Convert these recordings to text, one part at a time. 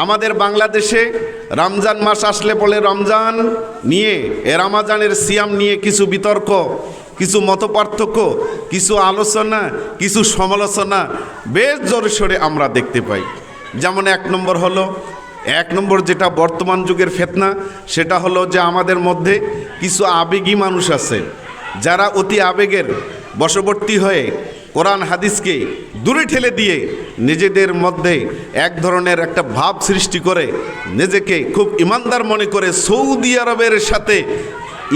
আমাদের বাংলাদেশে রমজান মাস আসলে বলে রমজান নিয়ে রমাজানের সিয়াম নিয়ে কিছু বিতর্ক, কিছু মতপার্থক্য, কিছু আলোচনা, কিছু সমালোচনা বেশ জোরে সোরে আমরা দেখতে পাই। যেমন এক নম্বর যেটা বর্তমান যুগের ফিতনা, সেটা হলো যে আমাদের মধ্যে কিছু আবেগী মানুষ আছে, যারা অতি আবেগের বশবর্তী হয়ে কোরআন হাদিসকে দূরে ঠেলে দিয়ে নিজেদের মধ্যে এক ধরনের একটা ভাব সৃষ্টি করে নিজেকে খুব ইমানদার মনে করে সৌদি আরবের সাথে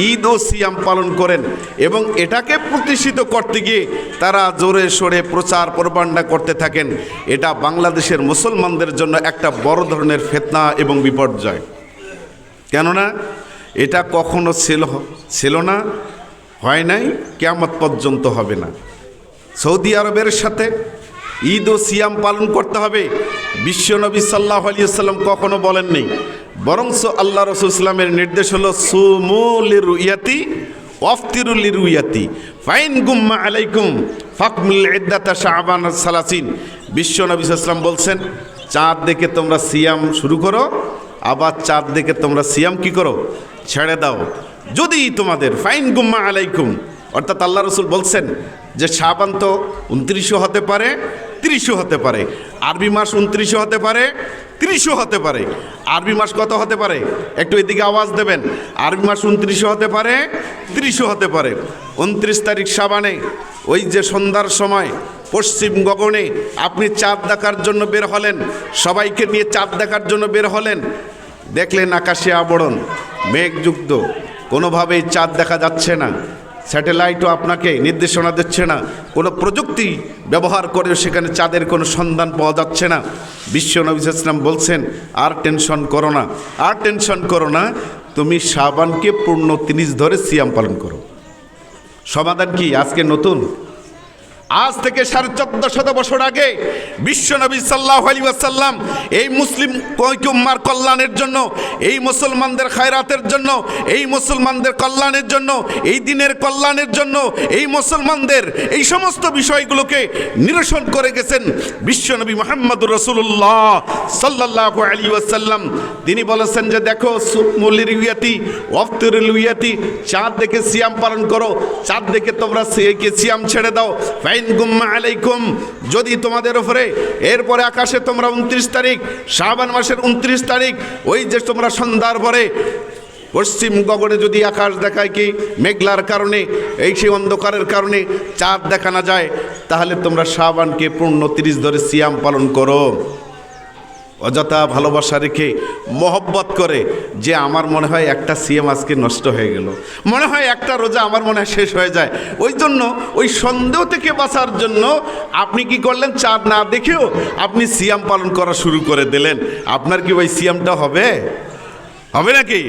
ঈদ ও সিয়াম পালন করেন, এবং এটাকে প্রতিষ্ঠিত করতে গিয়ে তারা জোরে সোরে প্রচার প্রপাগান্ডা করতে থাকেন। এটা বাংলাদেশের মুসলমানদের জন্য একটা বড় ধরনের ফিতনা এবং বিপর্যয়। কেননা এটা কখনো ছিল না, হয় নাই, কিয়ামত পর্যন্ত হবে না। সৌদি আরবের সাথে ঈদ ও সিয়াম পালন করতে হবে বিশ্বনবী সাল্লাল্লাহু আলাইহি ওয়াসাল্লাম কখনো বলেননি, বরঞ্চ আল্লাহ রাসূল ইসলামের নির্দেশ হলো সুমু লিরুয়াতি ওয়াফতিরু লিরুয়াতি ফাইন গুম্মা আলাইকুম ফাকমিল ইদ্দাতা শাবান 30। বিশ্বনবী সাল্লাল্লাহু আলাইহি বলছেন, চাঁদ দেখে তোমরা সিয়াম শুরু করো, আবার চাঁদ দেখে তোমরা সিয়াম কি করো, ছেড়ে দাও। যদি তোমাদের ফাইন গুম্মা আলাইকুম, অর্থাৎ আল্লাহ রসুল বলছেন যে শাবান তো 29 হতে পারে, 30 হতে পারে, আরবি মাস 29 হতে পারে, 30 হতে পারে। আরবি মাস কত হতে পারে, একটু এদিকে আওয়াজ দেবেন। আরবি মাস 29 হতে পারে, 30 হতে পারে। 29 তারিখ শাবানে ওই যে সন্ধ্যার সময় পশ্চিম গগনে আপনি চাঁদ দেখার জন্য বের হলেন, সবাইকে নিয়ে চাঁদ দেখার জন্য বের হলেন, দেখলেন আকাশে আবরণ, মেঘযুক্ত, কোনোভাবেই চাঁদ দেখা যাচ্ছে না, স্যাটেলাইটও আপনাকে নির্দেশনা দিচ্ছে না, কোনো প্রযুক্তি ব্যবহার করেও সেখানে চাঁদের কোনো সন্ধান পাওয়া যাচ্ছে না। বিশ্বনবী সাল্লাল্লাহু আলাইহি ওয়াসাল্লাম বলছেন, আর টেনশন করো না, আর টেনশন করো না, তুমি শাবানকে পূর্ণ 30 ধরে সিয়াম পালন করো। সমাধান কি আজকে নতুন? আজ থেকে 1450 বছর আগে বিশ্বনবী সাল্লাল্লাহু আলাইহি ওয়াসাল্লাম এই মুসলিম উম্মার কল্যাণের জন্য, এই মুসলমানদের খায়রাতের জন্য, এই মুসলমানদের কল্যাণের জন্য, এই দিনের কল্যাণের জন্য, এই মুসলমানদের এই সমস্ত বিষয়গুলোকে নিরসন করে গেছেন বিশ্বনবী মুহাম্মদুর রাসূলুল্লাহ সাল্লাল্লাহু আলাইহি ওয়াসাল্লাম। তিনি বলেছেন যে দেখো, সুমুল লিরুয়াতি ওয়াফতিরুল লিরুয়াতি, চাঁদ দেখে সিয়াম পালন করো, চাঁদ দেখে তোমরা সিয়াম ছেড়ে দাও। ফাইন গুম্মা আলাইকুম, যদি তোমাদের উপরে এরপরে আকাশে তোমরা 29 তারিখ শাবান মাসের 29 তারিখ ওই যে তোমরা সন্ধ্যার পরে পশ্চিম গগনে যদি আকাশ দেখায় কি মেঘলার কারণে, এই সেই অন্ধকারের কারণে চাঁদ দেখা না যায়, তাহলে তোমরা শাবানকে পূর্ণ 30 ধরে সিয়াম পালন করো। অযথা ভালোবাসা রেখে মহব্বত করে যে আমার মনে হয় একটা সিয়াম আজকে নষ্ট হয়ে গেল, মনে হয় একটা রোজা আমার মনে হয় শেষ হয়ে যায়, ওই জন্য ওই সন্দেহ থেকে বাঁচার জন্য আপনি কি করলেন, চাঁদ না দেখেও আপনি সিয়াম পালন করা শুরু করে দিলেন। আপনার কি ওই সিয়ামটা হবে? হবে নাকি?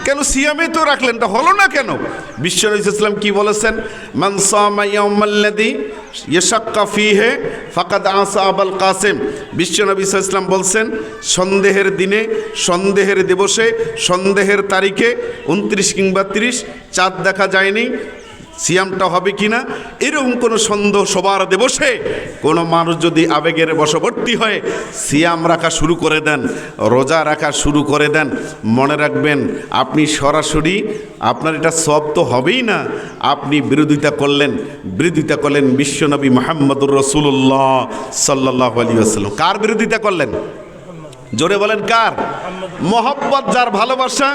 কেন সিয়ামে তো রাখলেন, তা হলো না কেন? বিশ্বনবী সাল্লাল্লাহু আলাইহি ওয়াসাল্লাম কি বলেছেন, মান সামা ইয়াউমাল্লাযী ইয়াশাক্কা ফীহি ফাকাদ আসা আবুল কাসিম। বিশ্বনবী সাল্লাল্লাহু আলাইহি ওয়াসাল্লাম বলছেন, সন্দেহের দিনে, সন্দেহের দিবসে, সন্দেহের তারিখে 29 কিংবা 30 চাঁদ দেখা যায়নি, সিয়ামটা হবে কিনা এরকম কোনো সন্দেহ সবার দিবসে কোনো মানুষ যদি আবেগের বশবর্তী হয়ে সিয়াম রাখা শুরু করে দেন, রোজা রাখা শুরু করে দেন, মনে রাখবেন আপনি সরাসরি আপনার এটা সব তো হবেই না, আপনি বিরোধিতা করলেন বিশ্বনবী মুহাম্মদুর রাসূলুল্লাহ সাল্লাল্লাহু আলাইহি ওয়াসাল্লাম। কার বিরোধিতা করলেন? জোরে বলেন কার? মহব্বত, যার ভালোবাসা,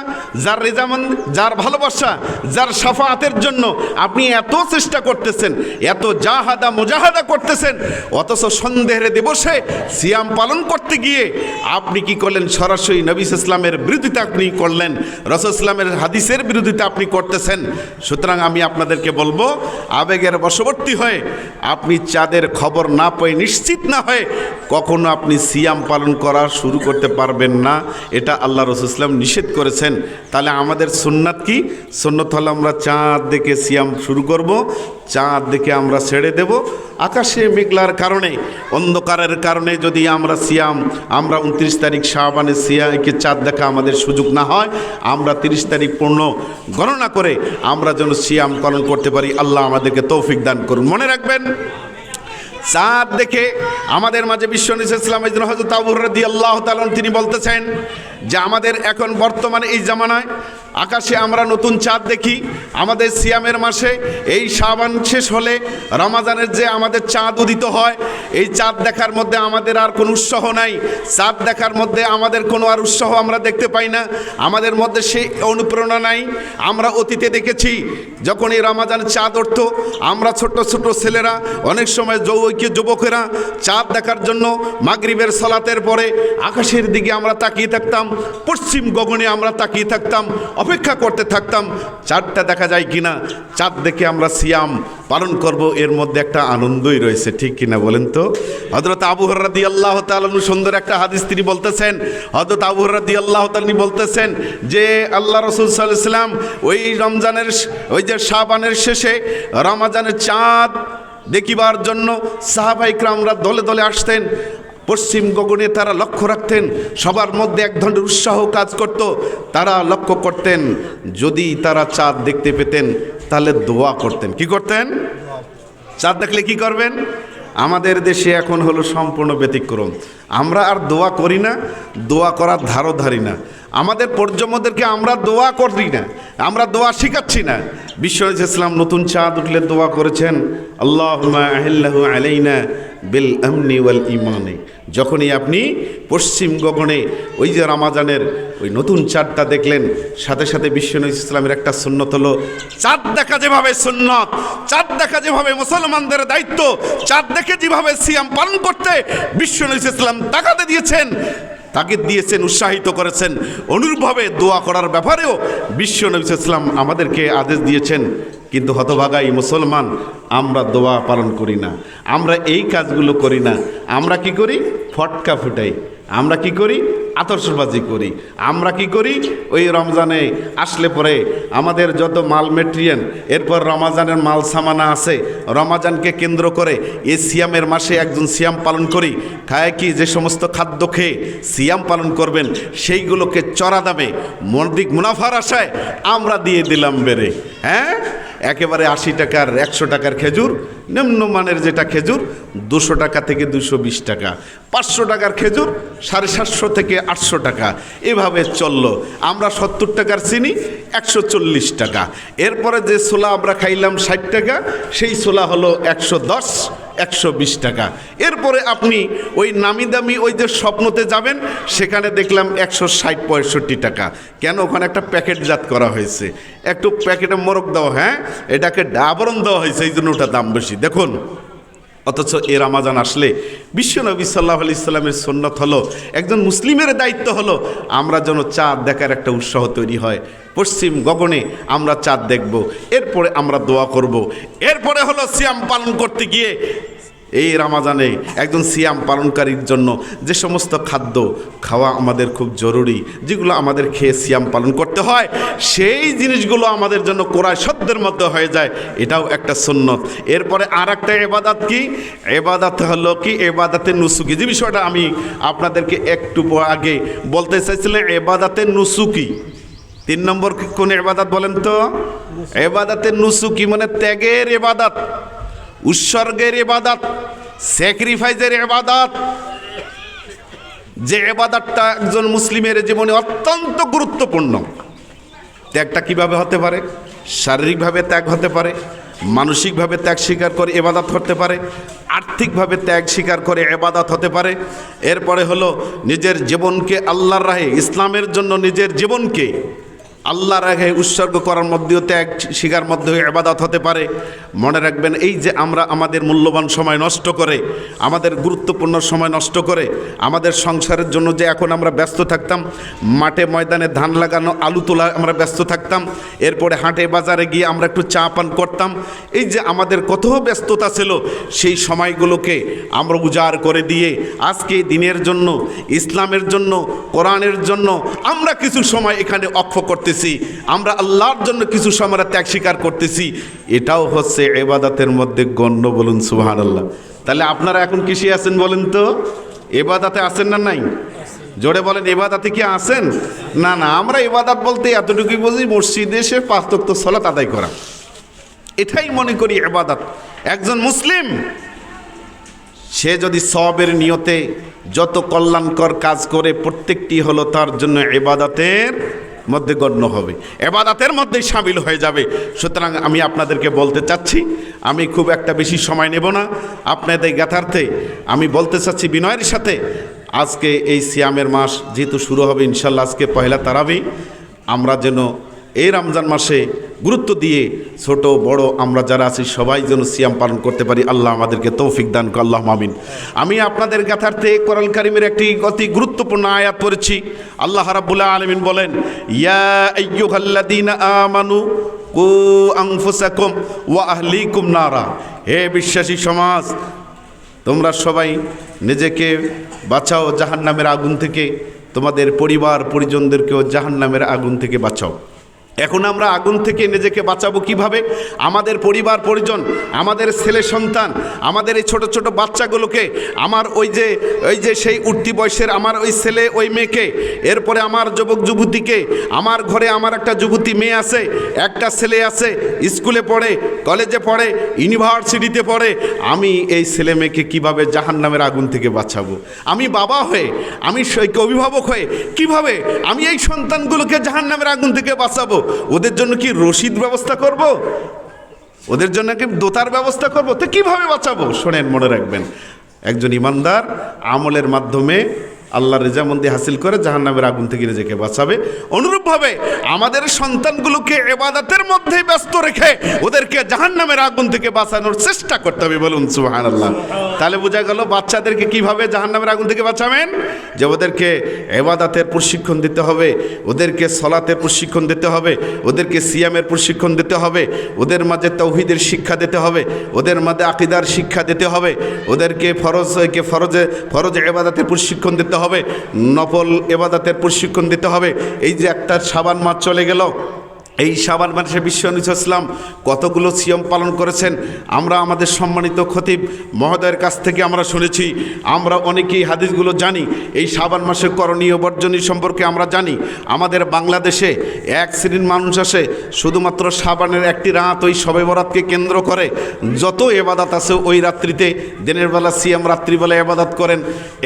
যার রেজামন্দ, যার ভালোবাসা, যার শাফাআতের জন্য আপনি এত চেষ্টা করতেছেন, এত জাহাদা মুজাহাদা করতেছেন, অথচ সন্দেহের দিবসে সিয়াম পালন করতে গিয়ে আপনি কি করলেন, সরাসরি নবী ইসলামের বিরোধিতা আপনি করলেন, রাসূল ইসলামের হাদিসের বিরোধিতা আপনি করতেছেন। সুতরাং আমি আপনাদেরকে বলবো, আবেগের বশবর্তী হয়ে আপনি চাঁদের খবর না পেয়ে, নিশ্চিত না হয়ে কখনো আপনি সিয়াম পালন করা শুরু করতে পারবেন না। এটা আল্লাহ রাসূল ইসলাম নিষেধ করেছেন। তাহলে আমাদের সুন্নাত কি? সুন্নাত হলো আমরা চাঁদ দেখে সিয়াম শুরু করব, চাঁদ দেখে আমরা ছেড়ে দেব। আকাশে মেঘলার কারণে, অন্ধকারের কারণে যদি আমরা 29 তারিখ শাবানে সিয়ামকে চাঁদ দেখা আমাদের সুযোগ না হয়, আমরা 30 তারিখ পূর্ণ গণনা করে আমরা যেন সিয়াম পালন করতে পারি। আল্লাহ আমাদেরকে তৌফিক দান করুন। মনে রাখবেন, চাঁদ দেখে আমাদের মাঝে বিশ্বনবী সাল্লাল্লাহু আলাইহি ওয়াসাল্লাম হযরত আবু হুরায়রা রাদিয়াল্লাহু তাআলা তিনি বলতেছেন যে আমাদের এখন বর্তমানে এই জামানায় আকাশে আমরা নতুন চাঁদ দেখি। আমাদের সিয়ামের মাসে এই শাবান শেষ হলে রমাজানের যে আমাদের চাঁদ উদিত হয়, এই চাঁদ দেখার মধ্যে আমাদের আর কোনো উৎসাহ নাই। চাঁদ দেখার মধ্যে আমাদের কোনো আর উৎসাহ আমরা দেখতে পাই না, আমাদের মধ্যে সেই অনুপ্রেরণা নাই। আমরা অতীতে দেখেছি যখন এই রমাজান চাঁদ উঠত, আমরা ছোট ছোট ছেলেরা অনেক সময় যুবকেরা চাঁদ দেখার জন্য মাগরিবের সালাতের পরে আকাশের দিকে আমরা তাকিয়ে থাকতাম, পশ্চিম গগনে আমরা তাকিয়ে থাকতাম, অপেক্ষা করতে থাকতাম চাঁদটা দেখা যায় কিনা। চাঁদ দেখে আমরা সিয়াম পালন করব, এর মধ্যে একটা আনন্দই রয়েছে, ঠিক কিনা বলেন তো? হযরত আবু হুরায়রা রাদিয়াল্লাহু তাআলা সুন্দর একটা হাদিস তিনি বলতেছেন, হযরত আবু হুরায়রা রাদিয়াল্লাহু তাআলা বলতেছেন যে আল্লাহ রাসূল সাল্লাল্লাহু আলাইহি ওয়াসাল্লাম ওই রমজানের ওই যে শাবানের শেষে রমজানের চাঁদ দেখিবার জন্য সাহাবায়ে কিরামরা দলে দলে আসতেন। পশ্চিম গগনে তারা লক্ষ্য রাখতেন, সবার মধ্যে এক ধরনের উৎসাহ কাজ করত। তারা লক্ষ্য করতেন যদি তারা চাঁদ দেখতে পেতেন তাহলে দোয়া করতেন। কি করতেন? চাঁদ দেখলে কি করবেন? আমাদের দেশে এখন হলো সম্পূর্ণ ব্যতিক্রম। আমরা আর দোয়া করি না, দোয়া করার ধারও ধারি না। আমাদের প্রজন্মদেরকে আমরা দোয়া করি না, আমরা দোয়া শিখাচ্ছি না। বিশ্বনবী ইসলাম নতুন চাঁদ উঠলে দোয়া করেছেন, আল্লাহুম্মা আহিল্লাহু আলাইনা বিল আমনি ওয়াল ঈমানি। যখনই আপনি পশ্চিম গগনে ওই যে রমাজানের ওই নতুন চাঁদটা দেখলেন, সাথে সাথে বিশ্বনবী ইসলামের একটা সুন্নত হলো চাঁদ দেখা যেভাবে সুন্নত, চাঁদ দেখা যেভাবে মুসলমানদের দায়িত্ব, চাঁদ দেখে যেভাবে সিয়াম পালন করতে বিশ্বনবী ইসলাম তাকাতে দিয়েছেন, তাগিদ দিয়েছেন, উৎসাহিত করেছেন। অনুরূপভাবে দোয়া করার ব্যাপারেও বিশ্বনবী ইসলাম আমাদেরকে আদেশ দিয়েছেন। কিন্তু হতভাগাই মুসলমান, আমরা দোয়া পালন করি না, আমরা এই কাজগুলো করি না। আমরা কি করি? ফটকা ফুটাই, আমরা কি করি? আতশবাজি করি, আমরা কি করি? ওই রমজানে আসলে পরে আমাদের যত মাল মেটেরিয়াল, এরপর রমজানের মাল সামানা আছে, রমজানকে কেন্দ্র করে এই সিয়ামের মাসে একজন সিয়াম পালন করি, খায় কি যে সমস্ত খাদ্য খেয়ে সিয়াম পালন করবেন সেইগুলোকে চড়া দামে মর্দিক মুনাফার আশায় আমরা দিয়ে দিলাম বেড়ে। হ্যাঁ, একেবারে 80 টাকার 100 টাকার খেজুর, নিম্নমানের যেটা খেজুর 200 টাকা থেকে 220 টাকা, 500 টাকার খেজুর 750 থেকে 800 টাকা, এভাবে চললো। আমরা 70 টাকার চিনি 140 টাকা। এরপরে যে ছোলা আমরা খাইলাম 60 টাকা, সেই ছোলা হলো 110 120 টাকা। এরপরে আপনি ওই নামি দামি ওই যে স্বপ্নতে যাবেন, সেখানে দেখলাম 160-65 টাকা। কেন? ওখানে একটা প্যাকেটজাত করা হয়েছে, একটু প্যাকেটে মোরগ দেওয়া, হ্যাঁ এটাকে আবরণ দেওয়া হয়েছে, এই জন্য ওটা দাম বেশি। দেখুন, অথচ এ রমাজান আসলে বিশ্বনবী সাল্লাল্লাহু আলাইহি সাল্লামের সুন্নত হলো, একজন মুসলিমের দায়িত্ব হলো আমরা যেন চাঁদ দেখার একটা উৎসাহ তৈরি হয়। পশ্চিম গগনে আমরা চাঁদ দেখব, এরপরে আমরা দোয়া করব, এরপরে হলো সিয়াম পালন করতে গিয়ে এই রমাজানে একজন সিয়াম পালনকারীর জন্য যে সমস্ত খাদ্য খাওয়া আমাদের খুব জরুরি, যেগুলো আমাদের খেয়ে সিয়াম পালন করতে হয়, সেই জিনিসগুলো আমাদের জন্য কোরআন শব্দের মধ্যে হয়ে যায়, এটাও একটা সুন্নত। এরপরে আর একটা ইবাদত কি? ইবাদত হলো কি? ইবাদতে নুসুকি, যে বিষয়টা আমি আপনাদেরকে একটু আগে বলতে চাইছিলাম। ইবাদতে নুসুকি 3 নম্বর কোন ইবাদত বলেন তো? ইবাদতে নুসুকি মানে ত্যাগের ইবাদত, উৎসর্গের ইবাদত, স্যাক্রিফাইসের ইবাদত। যে ইবাদতটা একজন মুসলিমের জীবনে অত্যন্ত গুরুত্বপূর্ণ। ত্যাগটা কিভাবে হতে পারে? শারীরিকভাবে ত্যাগ হতে পারে, মানসিকভাবে ত্যাগ স্বীকার করে ইবাদত করতে পারে, আর্থিকভাবে ত্যাগ স্বীকার করে ইবাদত হতে পারে। এরপরে হলো নিজের জীবনকে আল্লাহর রাহে, ইসলামের জন্য নিজের জীবনকে আল্লাহর রাহে উৎসর্গ করার মধ্যেও ত্যাগ স্বীকার মধ্যেও ইবাদত হতে পারে। মনে রাখবেন, এই যে আমরা আমাদের মূল্যবান সময় নষ্ট করে, আমাদের গুরুত্বপূর্ণ সময় নষ্ট করে আমাদের সংসারের জন্য যে এখন আমরা ব্যস্ত থাকতাম, মাঠে ময়দানে ধান লাগানো, আলু তোলা আমরা ব্যস্ত থাকতাম, এরপরে হাটে বাজারে গিয়ে আমরা একটু চা পান করতাম, এই যে আমাদের কত ব্যস্ততা ছিল, সেই সময়গুলোকে আমরা উজাড় করে দিয়ে আজকে দিনের জন্য, ইসলামের জন্য, কোরআনের জন্য আমরা কিছু সময় এখানে অক্ষ করতে, আমরা আল্লাহর জন্য কিছু সময় ত্যাগ স্বীকার করতেছি, এটাও হচ্ছে ইবাদতের মধ্যে গণ্য। বলুন সুবহানাল্লাহ। তাহলে আপনারা এখন কিসে আছেন বলেন তো? ইবাদতে আছেন না নাই? জোরে বলেন, ইবাদতে কি আছেন? না না, আমরা ইবাদত বলতে এতটুকুই বুঝি, মসজিদে এসে 5 ওয়াক্ত সালাত আদায় করা, এটাই মনে করি ইবাদত। একজন মুসলিম সে যদি সওয়াবের নিয়তে যত কল্যাণকর কাজ করে প্রত্যেকটি হলো তার জন্য ইবাদতের মধ্যে গণ্য হবে, ইবাদতের মধ্যেই শামিল হয়ে যাবে। সুতরাং আমি আপনাদেরকে বলতে চাচ্ছি, আমি খুব একটা বেশি সময় নেব না আপনাদের জ্ঞাতার্থে। আমি বলতে চাচ্ছি বিনয়ের সাথে, আজকে এই সিয়ামের মাস যেহেতু শুরু হবে ইনশাল্লাহ, আজকে পহেলা তারাবি, আমরা যেন এই রমজান মাসে গুরুত্ব দিয়ে ছোট বড় আমরা যারা আছি সবাই যেন সিয়াম পালন করতে পারি। আল্লাহ আমাদেরকে তৌফিক দান করুন, আল্লাহুম্মা আমিন। আমি আপনাদের গাথার্থে কোরআন কারীমের একটি অতি গুরুত্বপূর্ণ আয়াত পড়েছি। আল্লাহ রাব্বুল আলামিন বলেন, ইয়া আইয়ুহাল্লাযীনা আমানু কু আনফুসাকুম ওয়া আহলিকুম নারা। হে বিশ্বাসী সমাজ, তোমরা সবাই নিজেকে বাঁচাও জাহান্নামের আগুন থেকে, তোমাদের পরিবার পরিজনদেরকেও জাহান্নামের আগুন থেকে বাঁচাও। এখন আমরা আগুন থেকে নিজেকে বাঁচাবো কিভাবে? আমাদের পরিবার পরিজন, আমাদের ছেলে সন্তান, আমাদের এই ছোট ছোট বাচ্চাগুলোকে, আমার ওই যে সেই উঠতি বয়সের আমার ওই ছেলে ওই মেয়েকে, এরপরে আমার যুবক যুবতীকে, আমার ঘরে আমার একটা যুবতী মেয়ে আছে, একটা ছেলে আছে, স্কুলে পড়ে, কলেজে পড়ে, ইউনিভার্সিটিতে পড়ে, আমি এই ছেলে মেয়েকে কীভাবে জাহান্নামের আগুন থেকে বাঁচাবো? আমি বাবা হয়ে, আমি অভিভাবক হয়ে কিভাবে আমি এই সন্তানগুলোকে জাহান্নামের আগুন থেকে বাঁচাবো? ওদের জন্য কি রশিদ ব্যবস্থা করব? ওদের জন্য কি দোতার ব্যবস্থা করব? তো কিভাবে বাঁচাবো? শোনেন, মনে রাখবেন, একজন ইমানদার আমলের মাধ্যমে আল্লাহর রেজামন্দি হাসিল করে জাহান্নামের আগুন থেকে নিজেকে বাঁচাবে। অনুরূপভাবে আমাদের সন্তানগুলোকে ইবাদতের মধ্যে ব্যস্ত রেখে ওদেরকে জাহান্নামের আগুন থেকে বাঁচানোর চেষ্টা করতে হবে। বলুন সুবহানাল্লাহ। তাহলে বোঝা গেল বাচ্চাদেরকে কিভাবে জাহান্নামের আগুন থেকে বাঁচাবেন? যে ওদেরকে ইবাদতের প্রশিক্ষণ দিতে হবে, ওদেরকে সলাতের প্রশিক্ষণ দিতে হবে, ওদেরকে সিয়ামের প্রশিক্ষণ দিতে হবে, ওদের মাঝে তাওহীদের শিক্ষা দিতে হবে, ওদের মাঝে আকীদার শিক্ষা দিতে হবে, ওদেরকে ফরজ ইবাদতের প্রশিক্ষণ দিতে হবে, নফল ইবাদতের প্রশিক্ষণ দিতে হবে। এই যে একটা শাবান মাস চলে গেল, এই শাবান মাসে বিশ্ব নবী ইসলাম কতগুলো সিয়াম পালন করেছেন আমরা আমাদের সম্মানিত খতিব মহোদয়ের কাছ থেকে আমরা শুনেছি। আমরা অনেকেই হাদিসগুলো জানি। এই শাবান মাসে করণীয় বর্জনীয় সম্পর্কে আমরা জানি। আমাদের বাংলাদেশে এক শ্রেণীর মানুষ আসে শুধুমাত্র শাবানের একটি রাত, ওই শবে বরাতকে কেন্দ্র করে যত এবাদাত আছে ওই রাত্রিতে, দিনের বেলা সিয়াম, রাত্রিবেলা এবাদাত করেন,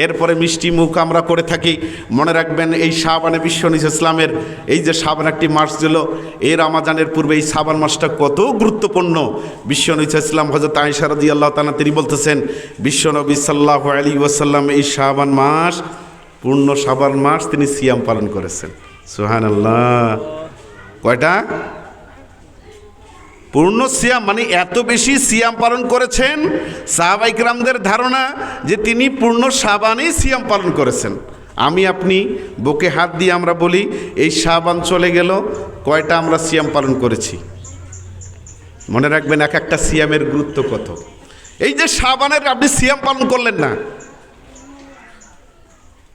এরপরে মিষ্টি মুখ আমরা করে থাকি। মনে রাখবেন, এই শাবানে বিশ্ব নবী ইসলামের এই যে শাবান একটি মাস ছিল, এই রমাজানের পূর্বে এই শাবান মাসটা কত গুরুত্বপূর্ণ। বিশ্বনবী ইসলাম হযরত আয়েশা রাদিয়াল্লাহু তাআলা তিনি বলতেছেন, বিশ্বনবী সাল্লাল্লাহু আলাইহি ওয়াসাল্লাম এই শাবান মাস, পূর্ণ শাবান মাস তিনি সিয়াম পালন করেছেন। সুবহানাল্লাহ। কয়টা? পূর্ণ সিয়াম, মানে এত বেশি সিয়াম পালন করেছেন, সাহাবায়ে কেরামদের ধারণা যে তিনি পূর্ণ শাবানেই সিয়াম পালন করেছেন। আমি আপনি বুকে হাত দিয়ে আমরা বলি, এই শাবান চলে গেল, কয়টা আমরা সিয়াম পালন করেছি? মনে রাখবেন, এক একটা সিয়ামের গুরুত্ব কত। এই যে শাবানের আপনি সিয়াম পালন করলেন না,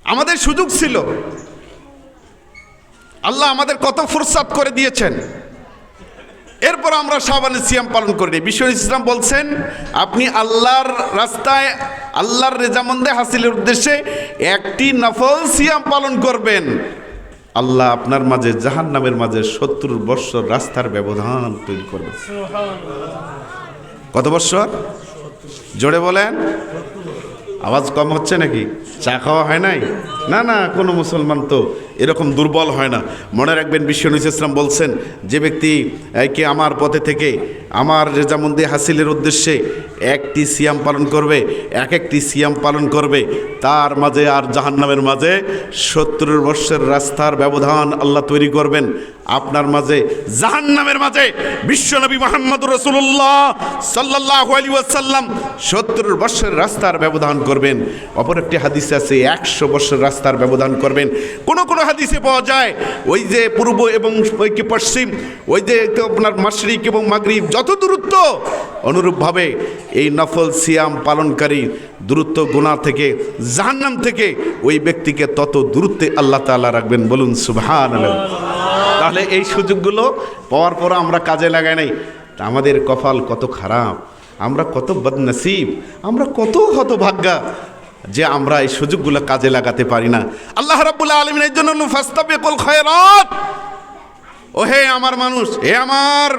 আমাদের সুযোগ ছিল, আল্লাহ আমাদের কত ফুরসাত করে দিয়েছেন, এরপর আমরা শাবানের সিয়াম পালন করিনি। বিশ্ব ইসলাম বলছেন, আপনি আল্লাহর রাস্তায় আল্লাহর রেজামন্দে হাসিলের উদ্দেশ্যে একটি নফল সিয়াম পালন করবেন, আল্লাহ আপনার মাঝে জাহান্নামের মাঝে 70 বৎসর রাস্তার ব্যবধান তৈরি করবেন। কত বৎসর? জোরে বলেন। আওয়াজ কম হচ্ছে নাকি? চা খাওয়া হয় নাই? না না, কোনো মুসলমান তো এরকম দুর্বল হয় না। মনে রাখবেন, বিশ্ব নবী ইসলাম বলছেন, যে ব্যক্তি কে আমার পথে থেকে আমার রেজামন্দি হাসিলের উদ্দেশ্যে একটি সিয়াম পালন করবে, একটি সিয়াম পালন করবে, তার মাঝে আর জাহান্নামের মাঝে 70 বৎসরের রাস্তার ব্যবধান আল্লাহ তৈরি করবেন। আপনার মাঝে জাহান্নামের মাঝে বিশ্বনবী মুহাম্মদুর রাসূলুল্লাহ সাল্লাল্লাহু আলাইহি ওয়াসাল্লাম 70 বৎসরের রাস্তার ব্যবধান করবেন। অপর একটি হাদিসে আছে 100 বৎসর রাস্তার ব্যবধান করবেন। কোন হাদিসে পাওয়া যায়, ওই যে পূর্ব এবং পশ্চিম, ওই যে আপনার মাশরিক এবং মাগরিব যত দূরত্ব, অনুরূপভাবে এই নফল সিয়াম পালনকারী দূরত্ব গুনাহ থেকে, জাহান্নাম থেকে ওই ব্যক্তিকে তত দূরত্বে আল্লাহ তাআলা রাখবেন। বলুন সুবহানাল্লাহ। তাহলে এই সুযোগগুলো পাওয়ার পর আমরা কাজে লাগাই নাই, তা আমাদের কপাল কত খারাপ, আমরা কত বদনসিব, আমরা কত হতভাগ্যা যে আমরা এই সুযোগগুলো কাজে লাগাতে পারি না। আল্লাহ রাব্বুল আলামিন এর জন্য ফাস্তাবিকুল খায়রাত, ও হে আমার মানুষ, হে আমার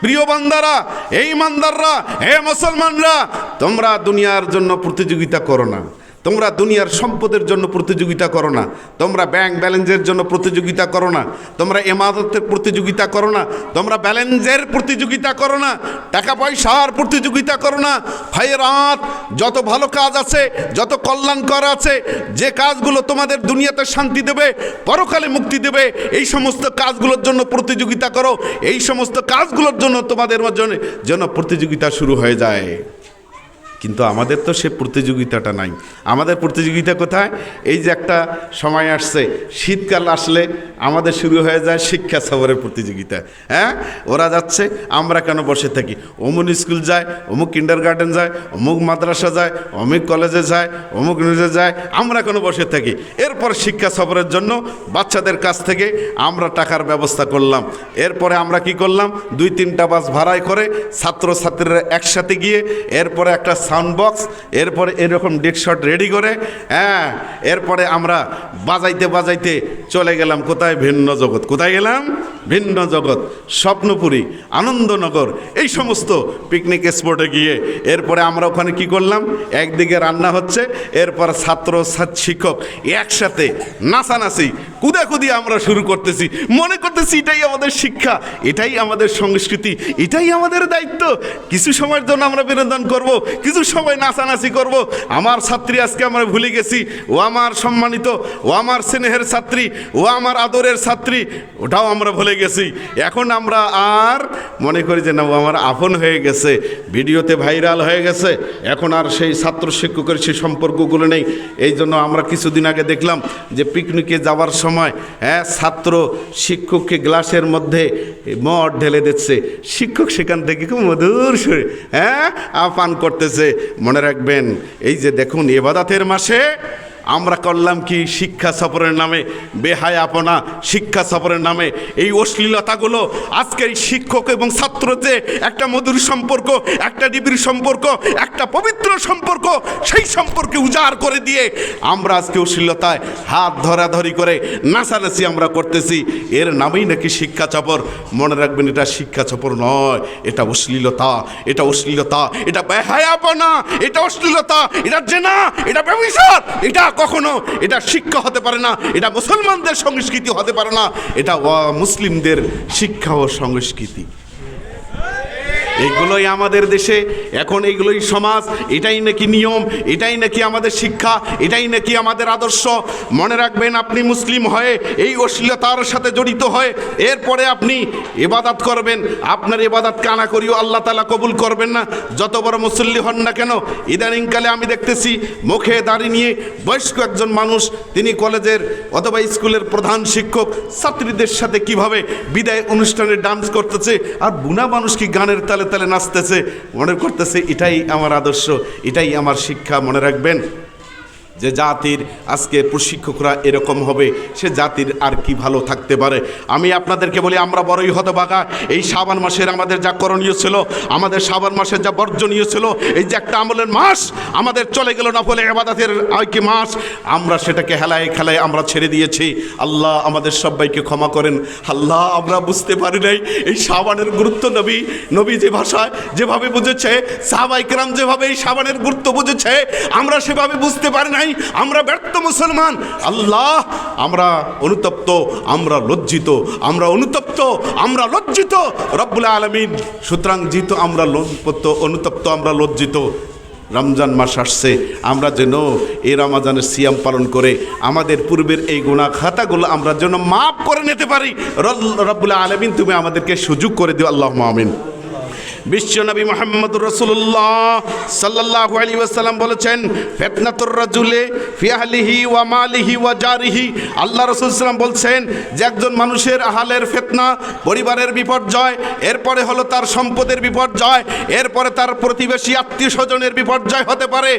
প্রিয় বান্দারা, এই ইমানদাররা, হে মুসলমানরা, তোমরা দুনিয়ার জন্য প্রতিযোগিতা করো না, তোমরা দুনিয়ার সম্পদের জন্য প্রতিযোগিতা করো না, তোমরা ব্যাংক ব্যালেন্সের জন্য প্রতিযোগিতা করো না, তোমরা ইমাদতের প্রতিযোগিতা করো না, তোমরা ব্যালেন্সের প্রতিযোগিতা করো না, টাকা পয়সার প্রতিযোগিতা করো না। খয়রাত, যত ভালো কাজ আছে, যত কল্যাণকর আছে, যে কাজগুলো তোমাদের দুনিয়াতে শান্তি দেবে, পরকালে মুক্তি দেবে, এই সমস্ত কাজগুলোর জন্য প্রতিযোগিতা করো। এই সমস্ত কাজগুলোর জন্য তোমাদের জন্য প্রতিযোগিতা শুরু হয়ে যায়। কিন্তু আমাদের তো সে প্রতিযোগিতাটা নাই। আমাদের প্রতিযোগিতা কোথায়? এই যে একটা সময় আসছে, শীতকাল আসলে আমাদের শুরু হয়ে যায় শিক্ষা সফরের প্রতিযোগিতা। হ্যাঁ, ওরা যাচ্ছে, আমরা কেন বসে থাকি? অমুক স্কুল যায়, অমুক কিন্ডারগার্টেন যায়, অমুক মাদ্রাসা যায়, অমুক কলেজে যায়, অমুক নিউজে যায়, আমরা কেন বসে থাকি? এরপর শিক্ষা সফরের জন্য বাচ্চাদের কাছ থেকে আমরা টাকার ব্যবস্থা করলাম। এরপরে আমরা কি করলাম? 2-3টা বাস ভাড়ায় করে ছাত্রছাত্রীরা একসাথে গিয়ে এরপরে একটা সাউন্ড বক্স, এরপরে এরকম ডেকশট রেডি করে, হ্যাঁ, এরপরে আমরা বাজাইতে বাজাইতে চলে গেলাম কোথায়? ভিন্ন জগৎ। কোথায় গেলাম? ভিন্ন জগৎ, স্বপ্নপুরী, আনন্দনগর, এই সমস্ত পিকনিক স্পটে গিয়ে এরপরে আমরা ওখানে কি করলাম? একদিকে রান্না হচ্ছে, এরপর ছাত্র শিক্ষক একসাথে নাচানাচি কুদাকুদি আমরা শুরু করতেছি, মনে করতেছি এটাই আমাদের শিক্ষা, এটাই আমাদের সংস্কৃতি, এটাই আমাদের দায়িত্ব। কিছু সময়ের জন্য আমরা বিনোদন করব, কিছু সময় নাচানাচি করব। আমার ছাত্রী আজকে আমরা ভুলে গেছি, ও আমার সম্মানিত, ও আমার স্নেহের ছাত্রী, ও আমার আদরের ছাত্রী, ওটাও আমরা ভুলে গেছি। এখন আমরা আর মনে করি যে না, ও আমার আপন হয়ে গেছে, ভিডিওতে ভাইরাল হয়ে গেছে, এখন আর সেই ছাত্র শিক্ষকের সেই সম্পর্কগুলো নেই। এই জন্য আমরা কিছুদিন আগে দেখলাম যে পিকনিকে যাওয়ার সময়, হ্যাঁ, ছাত্র শিক্ষককে গ্লাসের মধ্যে মদ ঢেলে দিচ্ছে, শিক্ষক সেখান থেকে খুব মধুর সুরে, হ্যাঁ, পান করতেছে। মনে রাখবেন, এই যে দেখুন, ইবাদতের মাসে আমরা করলাম কি? শিক্ষা সফরের নামে বেহায়াপনা, শিক্ষা সফরের নামে এই অশ্লীলতাগুলো। আজকে এই শিক্ষক এবং ছাত্রতে একটা মধুর সম্পর্ক, একটা নিবিড় সম্পর্ক, একটা পবিত্র সম্পর্ক, সেই সম্পর্কে উজাড় করে দিয়ে আমরা আজকে অশ্লীলতায় হাত ধরাধরি করে নাচানাচি আমরা করতেছি। এর নামেই নাকি শিক্ষা সফর। মনে রাখবেন, এটা শিক্ষা সফর নয়, এটা অশ্লীলতা, এটা অশ্লীলতা, এটা বেহায়াপনা, এটা অশ্লীলতা, এটা জেনা, এটা ব্যভিচার। এটা কখনো এটা শিক্ষা হতে পারে না, এটা মুসলমানদের সংস্কৃতি হতে পারে না, এটা মুসলিমদের শিক্ষা ও সংস্কৃতি। এইগুলোই আমাদের দেশে এখন, এইগুলোই সমাজ, এটাই নাকি নিয়ম, এটাই নাকি আমাদের শিক্ষা, এটাই নাকি আমাদের আদর্শ। মনে রাখবেন, আপনি মুসলিম হয়ে এই অশ্লীলতার সাথে জড়িত হয়ে এরপরে আপনি ইবাদত করবেন, আপনার ইবাদত কানা করিও আল্লাহ তাআলা কবুল করবেন না, যত বড় মুসল্লি হন না কেন। ইদানিংকালে আমি দেখতেছি মুখে দাড়ি নিয়ে বয়স্ক একজন মানুষ, তিনি কলেজের অথবা স্কুলের প্রধান শিক্ষক, ছাত্রীদের সাথে কিভাবে বিদায় অনুষ্ঠানে ডান্স করতেছে, আর বুনা মানুষ কি গানের তালে তালে নাচতেছে, মনে করতেছে এটাই আমার আদর্শ, এটাই আমার শিক্ষা। মনে রাখবেন, যে জাতির আজকে প্রশিক্ষকরা এরকম হবে, সে জাতির আর কি ভালো থাকতে পারে। আমি আপনাদেরকে বলি, আমরা বড়ই হতভাগা। এই শাবান মাসের আমাদের যা করণীয় ছিল, আমাদের শাবান মাসের যা বর্জনীয় ছিল, এই যে একটা আমলের মাস আমাদের চলে গেল, নফলে ইবাদতের কি মাস, আমরা সেটাকে হেলায় খেলায় আমরা ছেড়ে দিয়েছি। আল্লাহ আমাদের সবাইকে ক্ষমা করেন। আল্লাহ, আমরা বুঝতে পারি নাই এই শাবানের গুরুত্ব। নবী যে ভাষায় যেভাবে বুঝেছে, সাহাবায়ে কেরাম যেভাবে এই শাবানের গুরুত্ব বুঝেছে, আমরা সেভাবে বুঝতে পারি নাই। আমরা ব্যর্থ মুসলমান। আল্লাহ, আমরা অনুতপ্ত, আমরা লজ্জিত, আমরা অনুতপ্ত, আমরা লজ্জিত রব্বুল আলামিন। সুতরাং যেহেতু আমরা অনুতপ্ত, আমরা লজ্জিত, রমজান মাস আসছে, আমরা যেন এই রমজানের সিয়াম পালন করে আমাদের পূর্বের এই গুনাহ খাতাগুলো আমরা যেন মাফ করে নিতে পারি। রব্বুল আলামিন, তুমি আমাদেরকে সুযোগ করে দিও। আল্লাহুম্মা আমিন। বিশ্বনবী মুহাম্মদুর রাসূলুল্লাহ সাল্লাল্লাহু আলাইহি ওয়াসাল্লাম বলেছেন, ফিতনাতুর রাজুলি ফি আহলিহি ওয়া মালিহি ওয়া জারিহি। আল্লাহ রাসূল সাল্লাল্লাহু আলাইহি ওয়াসাল্লাম বলছেন যে একজন মানুষের আহালের ফিতনা, পরিবারের বিপর্যয়, এরপরে হলো তার সম্পদের বিপর্যয়, এরপরে তার প্রতিবেশী আত্মীয় স্বজনের বিপর্যয় হতে পারে।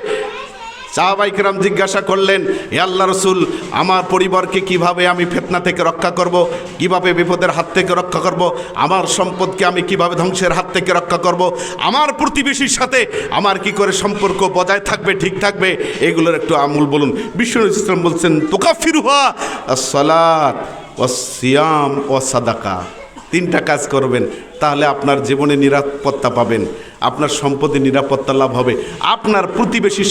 সাহাবায়ে কেরাম জিজ্ঞাসা করলেন, হে আল্লাহ রাসূল, আমার পরিবারকে কিভাবে আমি ফিতনা থেকে রক্ষা করব, কিভাবে বিপদের হাত থেকে রক্ষা করব, আমার সম্পদকে আমি কিভাবে ধ্বংসের হাত থেকে রক্ষা করব, আমার প্রতিবেশীর সাথে আমার কি করে সম্পর্ক বজায় থাকবে, ঠিক থাকবে, এগুলোর একটু আমল বলুন। বিশ্বনবী সাল্লাল্লাহু আলাইহি ওয়াসাল্লাম বলছেন, তুকাফিরুহা আস-সালাত ওয়াস-সিয়াম ওয়াস-সাদাকা। তিনটা কাজ করবেন, তাহলে আপনার জীবনে নিরাপত্তা পাবেন, আপনার সম্পদে নিরাপত্তা লাভ হবে, আপনার প্রতিবেশীর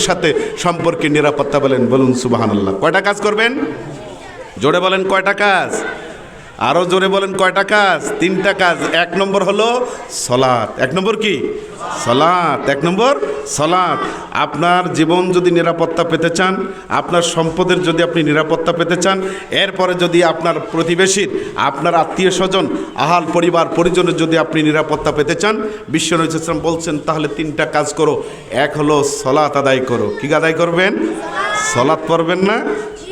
সাথে সম্পর্কে নিরাপত্তা বলুন সুবহানাল্লাহ। কয়টা কাজ করবেন? জোরে বলেন কয়টা কাজ? আরও জোরে বলেন কয়টা কাজ? তিনটা কাজ। এক নম্বর হলো সলাত। এক নম্বর কি? সলাত। এক নম্বর সলাত। আপনার জীবন যদি নিরাপত্তা পেতে চান, আপনার সম্পদের যদি আপনি নিরাপত্তা পেতে চান, এরপরে যদি আপনার প্রতিবেশীর, আপনার আত্মীয় স্বজন, আহাল পরিবার পরিজনের যদি আপনি নিরাপত্তা পেতে চান, বিশ্বনবী সাল্লাল্লাহু আলাইহি ওয়াসাল্লাম বলছেন তাহলে তিনটা কাজ করো। এক হলো সলাত আদায় করো। কি আদায় করবেন? সলাত পড়বেন না,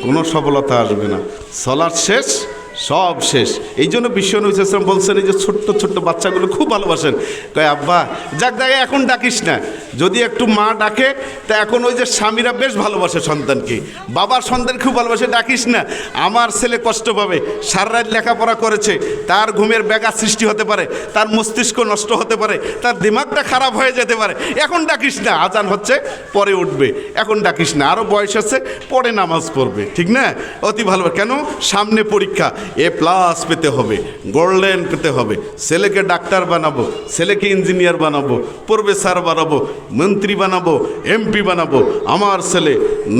কোনো সফলতা আসবে না। সলাত শেষ, সব শেষ। এই জন্য বিশ্বনবী সাল্লাল্লাহু আলাইহি ওয়াসাল্লাম বলছেন, এই যে ছোট্ট ছোট্ট বাচ্চাগুলো খুব ভালোবাসেন, কয় আব্বা যাক দেখে এখন ডাকিস না, যদি একটু মা ডাকে তা এখন ওই যে স্বামীরা বেশ ভালোবাসে সন্তানকে, বাবার সন্তান খুব ভালোবাসে, ডাকিস না, আমার ছেলে কষ্ট পাবে, সারা রাত লেখাপড়া করেছে, তার ঘুমের ব্যাঘাত সৃষ্টি হতে পারে, তার মস্তিষ্ক নষ্ট হতে পারে, তার দিমাগটা খারাপ হয়ে যেতে পারে, এখন ডাকিস না, আজান হচ্ছে পরে উঠবে, এখন ডাকিস না, আরও বয়স আছে পরে নামাজ পড়বে, ঠিক না? অতি ভালো। কেন? সামনে পরীক্ষা, A+ পেতে হবে, গোল্ডেন পেতে হবে, ছেলেকে ডাক্তার বানাবো, ছেলেকে ইঞ্জিনিয়ার বানাবো, প্রফেসর বানাবো, মন্ত্রী বানাবো, MP বানাবো, আমার ছেলে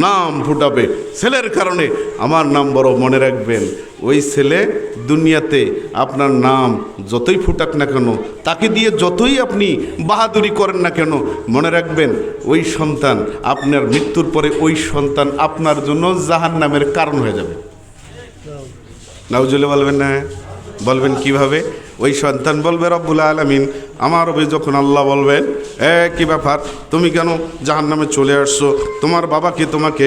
নাম ফুটাবে, ছেলের কারণে আমার নাম বড়। মনে রাখবেন, ওই ছেলে দুনিয়াতে আপনার নাম যতই ফুটাক না কেন, তাকে দিয়ে যতই আপনি বাহাদুরি করেন না কেন, মনে রাখবেন ওই সন্তান আপনার মৃত্যুর পরে ওই সন্তান আপনার জন্য জাহান্নামের কারণ হয়ে যাবে। নাউজুবিল্লাহ বলবেন না? বলবেন কিভাবে? ওই সন্তান বলবে রব্বুল আলামিন, আমার অভি যখন আল্লাহ বলবেন, কি ব্যাপার, তুমি কেন জাহান্নামে চলে আসছো? তোমার বাবা কি তোমাকে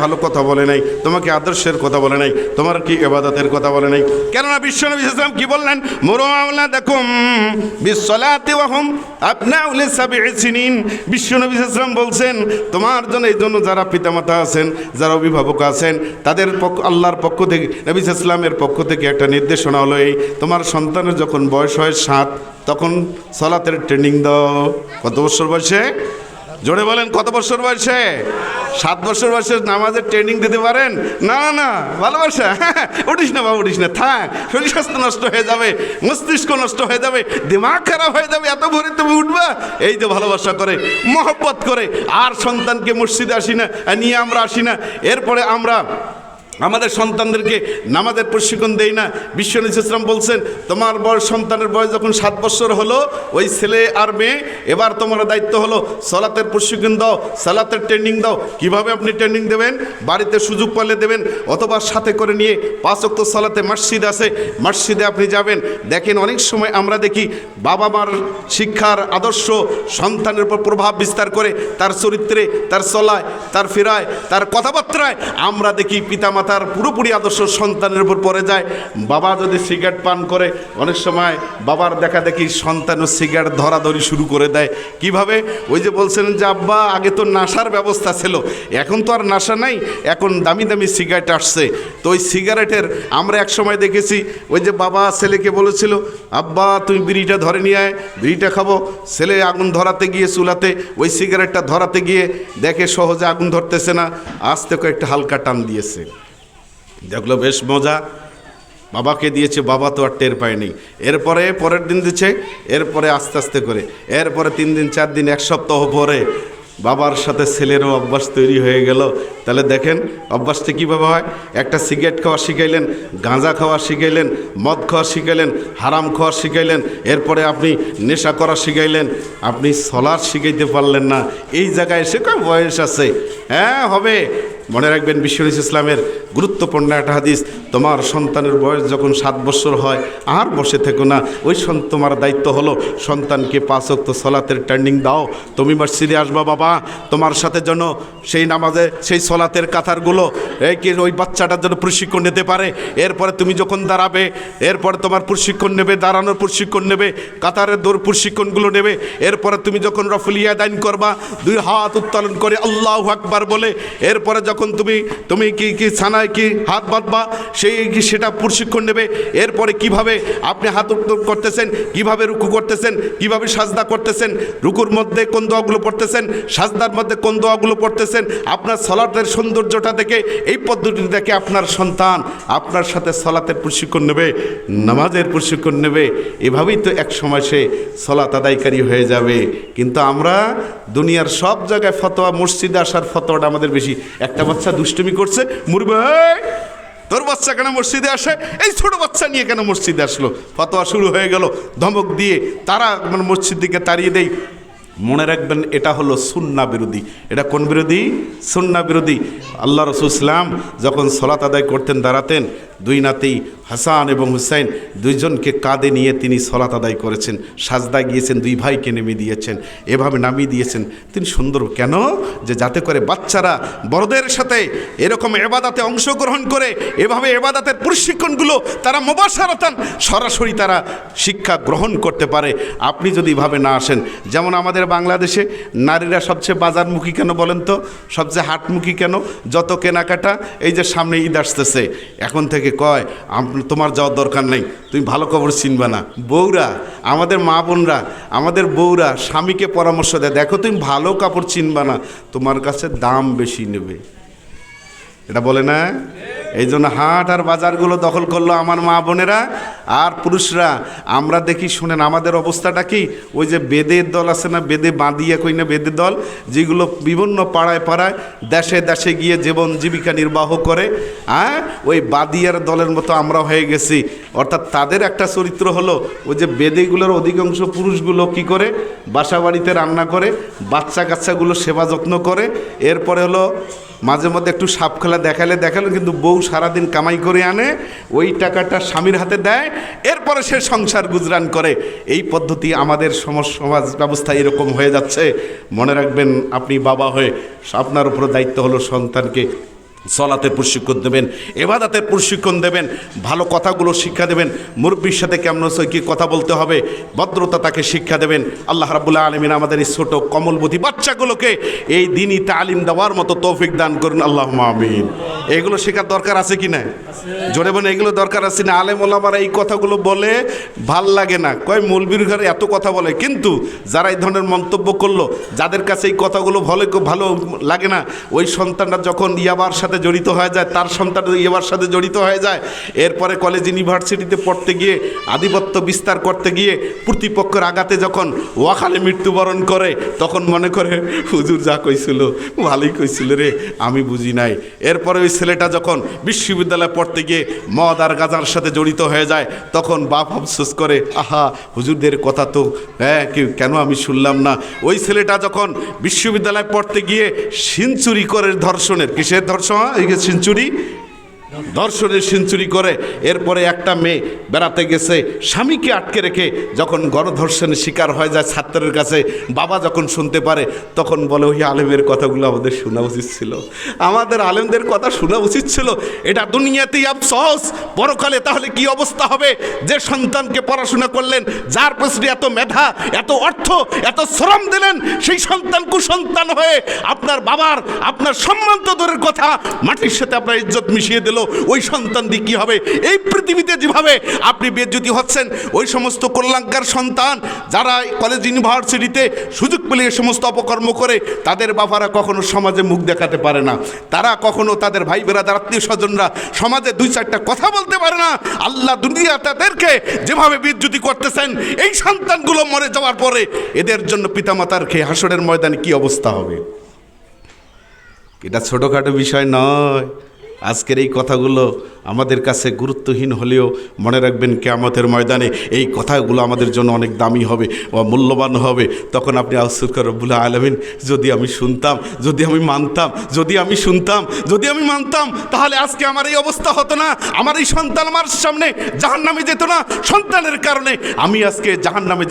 ভালো কথা বলে নাই, তোমাকে আদর্শের কথা বলে নাই, তোমার কি ইবাদতের কথা বলে নাই? কেননা বিশ্বনবী সাল্লাল্লাহু আলাইহি ওয়াসাল্লাম কি বললেন? মুরু আওলাদাকুম বিসসালাতি ওয়া হুম আবনাউ লিসাবঈ সিনিন। বিশ্বনবী সাল্লাল্লাহু আলাইহি ওয়াসাল্লাম বলছেন, তোমার জন্য, এই জন্য যারা পিতামাতা আছেন, যারা অভিভাবক আছেন, তাদের আল্লাহর পক্ষ থেকে, নবী সাল্লাল্লাহু আলাইহি ওয়াসাল্লামের পক্ষ থেকে একটা নির্দেশনা হলো এই, তোমার সন্তানের যখন বয়স হয় 7, তখন সালাতের ট্রেনিং দাও। কত বছর বয়সে? জোরে বলেন, কত বছর বয়সে? 7 বছর বয়সে নামাজের ট্রেনিং দিতে পারেন? না না না, ভালোবাসা, উঠিস না বাবা, উঠিস না, থাক, শরীর স্বাস্থ্য নষ্ট হয়ে যাবে, মস্তিষ্ক নষ্ট হয়ে যাবে, দিমাগ খারাপ হয়ে যাবে, এত ভোরে তুমি উঠবা। এই যে ভালোবাসা করে, মহব্বত করে, আর সন্তানকে মসজিদে আসি না, নিয়ে আমরা আসি না, এরপরে আমরা আমাদের সন্তানদেরকে নামাজের প্রশিক্ষণ দেই না। বিশ্বনবী সাল্লাল্লাহু আলাইহি ওয়াসাল্লাম বলছেন, তোমার বয়স, সন্তানের বয়স যখন 7 বছর হলো, ওই ছেলে আর মেয়ে, এবার তোমার দায়িত্ব হলো সালাতের প্রশিক্ষণ দাও, সালাতের ট্রেনিং দাও। কিভাবে আপনি ট্রেনিং দেবেন? বাড়িতে সুযোগ পেলে দেবেন, অথবা সাথে করে নিয়ে 5 ওয়াক্ত সালাতে মসজিদ আছে, মসজিদে আপনি যাবেন। দেখেন অনেক সময় আমরা দেখি বাবা মার শিক্ষার আদর্শ সন্তানের উপর প্রভাব বিস্তার করে, তার চরিত্রে, তার চলায়, তার ফেরায়, তার কথাবার্তায় আমরা দেখি পিতামাতা তার পুরোপুরি আদর্শ সন্তানের উপর পড়ে যায়। বাবা যদি সিগারেট পান করে, অনেক সময় বাবার দেখা দেখি সন্তানও সিগারেট ধরাধরি শুরু করে দেয়। কিভাবে? ওই যে বলছিলেন যে আব্বা আগে তো নেশার ব্যবস্থা ছিল, এখন তো আর নেশা নাই, এখন দামি দামি সিগারেট আসছে। তো ওই সিগারেটের আমরা এক সময় দেখেছি, ওই যে বাবা ছেলেকে বলেছিল, আব্বা তুমি বিড়িটা ধরে নিয়ে আয়, বিড়িটা খাবো। ছেলে আগুন ধরাতে গিয়ে চুলাতে, ওই সিগারেটটা ধরাতে গিয়ে দেখে সহজে আগুন ধরতেছে না, আস্তে করে একটা হালকা টান দিয়েছে, দেখলো বেশ মজা, বাবাকে দিয়েছে, বাবা তো আর টের পায়নি। এরপরে পরের দিন দিচ্ছে, এরপরে আস্তে আস্তে করে, এরপরে 3 দিন 4 দিন 1 সপ্তাহ পরে বাবার সাথে ছেলেরও অভ্যাস তৈরি হয়ে গেল। তাহলে দেখেন অভ্যাসটা কীভাবে হয়? একটা সিগারেট খাওয়া শিখাইলেন, গাঁজা খাওয়া শিখাইলেন, মদ খাওয়া শিখাইলেন, হারাম খাওয়া শিখাইলেন, এরপরে আপনি নেশা করা শিখাইলেন, আপনি সলাৎ শিখাইতে পারলেন না। এই জায়গায় এসে কয় বয়স আছে, হ্যাঁ হবে। মনে রাখবেন বিশ্বনবী ইসলামের গুরুত্বপূর্ণ একটা হাদিস, তোমার সন্তানের বয়স যখন 7 বছর হয় আর বসে থেকো না, ওই তোমার দায়িত্ব হলো সন্তানকে 5 ওয়াক্ত সলাতের ট্রেনিং দাও। তুমি মসজিদে আসবা বাবা, তোমার সাথে যেন সেই নামাজে সেই সলাতের কাতারগুলো ওই বাচ্চাটার জন্য প্রশিক্ষণ নিতে পারে। এরপরে তুমি যখন দাঁড়াবে, এরপরে তোমার প্রশিক্ষণ নেবে, দাঁড়ানোর প্রশিক্ষণ নেবে, কাতারের দৌড় প্রশিক্ষণগুলো নেবে। এরপরে তুমি যখন রফুল ইয়াদাইন করবা, 2 হাত উত্তোলন করে আল্লাহু আকবার বলে, এরপরে যখন যখন তুমি কি ছানায় কি হাত বাঁধবা সেটা প্রশিক্ষণ নেবে। এরপরে কিভাবে আপনি হাত উত্তোলন করতেছেন, কিভাবে রুকু করতেছেন, কিভাবে সাজদা করতেছেন, রুকুর মধ্যে কোন দোয়াগুলো পড়তেছেন, সাজদার মধ্যে কোন দোয়াগুলো পড়তেছেন, আপনার সলাতের সৌন্দর্যটা দেখে, এই পদ্ধতি দেখে আপনার সন্তান আপনার সাথে সলাতের প্রশিক্ষণ নেবে, নামাজের প্রশিক্ষণ নেবে। এভাবেই তো এক সময় সে সলাত আদায়কারী হয়ে যাবে। কিন্তু আমরা দুনিয়ার সব জায়গায় ফতোয়া, মসজিদে আসার ফতোয়াটা আমাদের বেশি। একটা বাচ্চা দুষ্টুমি করছে, মুরবে তোর বাচ্চা কেন মসজিদে আসে, এই ছোট বাচ্চা নিয়ে কেন মসজিদে আসলো, ফতোয়া শুরু হয়ে গেল। ধমক দিয়ে তারা মসজিদ দিকে তাড়িয়ে দেয়। মনে রাখবেন, এটা হলো সুন্নাহ বিরোধী। এটা কোন বিরোধী? সুন্নাহ বিরোধী। আল্লাহ রাসূল সাল্লাল্লাহু আলাইহি ওয়াসাল্লাম যখন সালাত আদায় করতেন, দাঁড়াতেন, দুই নাতি হাসান এবং হুসাইন দুইজনকে কাঁধে নিয়ে তিনি সালাত আদায় করেছেন। সাজদায় গিয়েছেন, দুই ভাইকে নেমে দিয়েছেন, এভাবে নামিয়ে দিয়েছেন। তিনি সুন্দর কেন, যে যাতে করে বাচ্চারা বড়দের সাথে এরকম ইবাদতে অংশগ্রহণ করে, এভাবে ইবাদতের প্রশিক্ষণগুলো তারা মুবাশশারাতান সরাসরি তারা শিক্ষা গ্রহণ করতে পারে। আপনি যদি এভাবে না আসেন, যেমন আমাদের বাংলাদেশে নারীরা সবচেয়ে বাজারমুখী কেন বলেন তো, সবচেয়ে হাটমুখী কেন? যত কেনাকাটা, এই যে সামনে ঈদ আসতেছে, এখন থেকে কয় তোমার যাওয়ার দরকার নেই, তুমি ভালো কাপড় চিনবে না। বউরা, আমাদের মা বোনরা, আমাদের বউরা স্বামীকে পরামর্শ দেয়, দেখো তুমি ভালো কাপড় চিনবে না, তোমার কাছে দাম বেশি নেবে। এটা বলে না? এই জন্য হাট আর বাজারগুলো দখল করলো আমার মা বোনেরা আর পুরুষরা। আমরা দেখি, শুনেন আমাদের অবস্থাটা কি, ওই যে বেদের দল আছে না, বেদে বাঁধিয়া কই না, বেদের দল যেগুলো বিভিন্ন পাড়ায় পাড়ায় দেশে দেশে গিয়ে জীবন জীবিকা নির্বাহ করে, ওই বাদিয়ার দলের মতো আমরা হয়ে গেছি। অর্থাৎ তাদের একটা চরিত্র হলো, ওই যে বেদেগুলোর অধিকাংশ পুরুষগুলো কি করে, বাসা বাড়িতে রান্না করে, বাচ্চা কাচ্চাগুলো সেবা যত্ন করে, এরপরে হলো মাঝে মধ্যে একটু সাপ খেলা দেখালো, কিন্তু বউ সারাদিন কামাই করে আনে, ওই টাকাটা স্বামীর হাতে দেয়, এরপরে সে সংসার গুজরান করে। এই পদ্ধতি আমাদের সমাজ ব্যবস্থা এরকম হয়ে যাচ্ছে। মনে রাখবেন, আপনি বাবা হয়ে আপনার উপর দায়িত্ব হলো সন্তানকে সলাতের প্রশিক্ষণ দেবেন, ইবাদতের প্রশিক্ষণ দেবেন, ভালো কথাগুলো শিক্ষা দেবেন, মুরব্বির সাথে কেমন কি কথা বলতে হবে, ভদ্রতা তাকে শিক্ষা দেবেন। আল্লাহ রাব্বুল আলামিন আমাদের এই ছোট কমলবতী বাচ্চাগুলোকে এই দ্বীনি তালিম দেওয়ার মতো তৌফিক দান করুন, আল্লাহুম্মা আমিন। এগুলো শেখার দরকার আছে কি না? জোরে বলেন, এগুলো দরকার আছে না? আলেম ওলামারা এই কথাগুলো বলে, ভাল লাগে না, কয় মৌলবীর ঘরে এত কথা বলে। কিন্তু যারা এই ধরনের মন্তব্য করলো, যাদের কাছে এই কথাগুলো ভালো লাগে না, ওই সন্তানরা যখন ইয়াবার সাথে জড়িত হয়ে যায়, তার সন্তান ইয়াবার সাথে জড়িত হয়ে যায়, এরপরে কলেজ ইউনিভার্সিটিতে পড়তে গিয়ে, আধিপত্য বিস্তার করতে গিয়ে, প্রতিপক্ষের আঘাতে যখন ওয়াখালে মৃত্যুবরণ করে, তখন মনে করে হুজুর যা কইছিল ভালোই কইছিল রে, আমি বুঝি নাই। এরপরে ওই ছেলেটা যখন বিশ্ববিদ্যালয়ে পড়তে গিয়ে মদ আর গাঁজার সাথে জড়িত হয়ে যায়, তখন বাপ আফসোস করে, আহা হুজুরদের কথা তো কেন আমি শুনলাম না। ওই ছেলেটা যখন বিশ্ববিদ্যালয়ে পড়তে গিয়ে সেঞ্চুরি করে, ধর্ষণের, কিসের ধর্ষণ, ধর্ষণের সেঞ্চুরি করে, এরপরে একটা মেয়ে বেড়াতে গেছে, স্বামীকে আটকে রেখে যখন গণধর্ষণের শিকার হয়ে যায় ছাত্রের কাছে, বাবা যখন শুনতে পারে, তখন বলে ওই আলেমের কথাগুলো আমাদের শোনা উচিত ছিল, আমাদের আলেমদের কথা শোনা উচিত ছিল। এটা দুনিয়াতেই আফসোস, পরকালে তাহলে কি অবস্থা হবে? যে সন্তানকে পড়াশোনা করলেন, যার পেছনে এত মেধা, এত অর্থ, এত শ্রম দিলেন, সেই সন্তান কুসন্তান হয়ে আপনার বাবার, আপনার সম্মান তো দূরের কথা, মাটির সাথে আপনার ইজ্জত মিশিয়ে দিল, ওই সন্তান দিয়ে কী হবে? এই পৃথিবীতে যেভাবে আপনি বেজ্জতি হচ্ছেন, ওই সমস্ত কল্যাণকার সন্তান যারা কলেজ ইউনিভার্সিটিতে সুযোগ পেলে এই সমস্ত অপকর্ম করে, তাদের বাবারা কখনো সমাজে মুখ দেখাতে পারে না, তারা কখনো তাদের ভাই বেরাদার আত্মীয় স্বজনরা সমাজে দুই চারটা কথা বলতে পারে না। আল্লাহ দুনিয়া তাদেরকে যেভাবে বেজ্জতি করতেছেন, এই সন্তানগুলো মরে যাওয়ার পরে এদের জন্য পিতামাতার খেয়ে হাসরের ময়দানে কি অবস্থা হবে? এটা ছোটোখাটো বিষয় নয়। আজকের এই কথাগুলো আমাদের কাছে গুরুত্বহীন হলেও মনে রাখবেন, কিয়ামতের ময়দানে এই কথাগুলো আমাদের জন্য অনেক দামি হবে ও মূল্যবান হবে। তখন আপনি আফসোস করেন, রব্বুল আলামিন, যদি আমি শুনতাম, যদি আমি মানতাম, যদি আমি শুনতাম, যদি আমি মানতাম, তাহলে আজকে আমার এই অবস্থা হতো না, আমার এই সন্তান আমার সামনে জাহান্নামে যেত না, সন্তানের কারণে আমি আজকে জাহান্নামে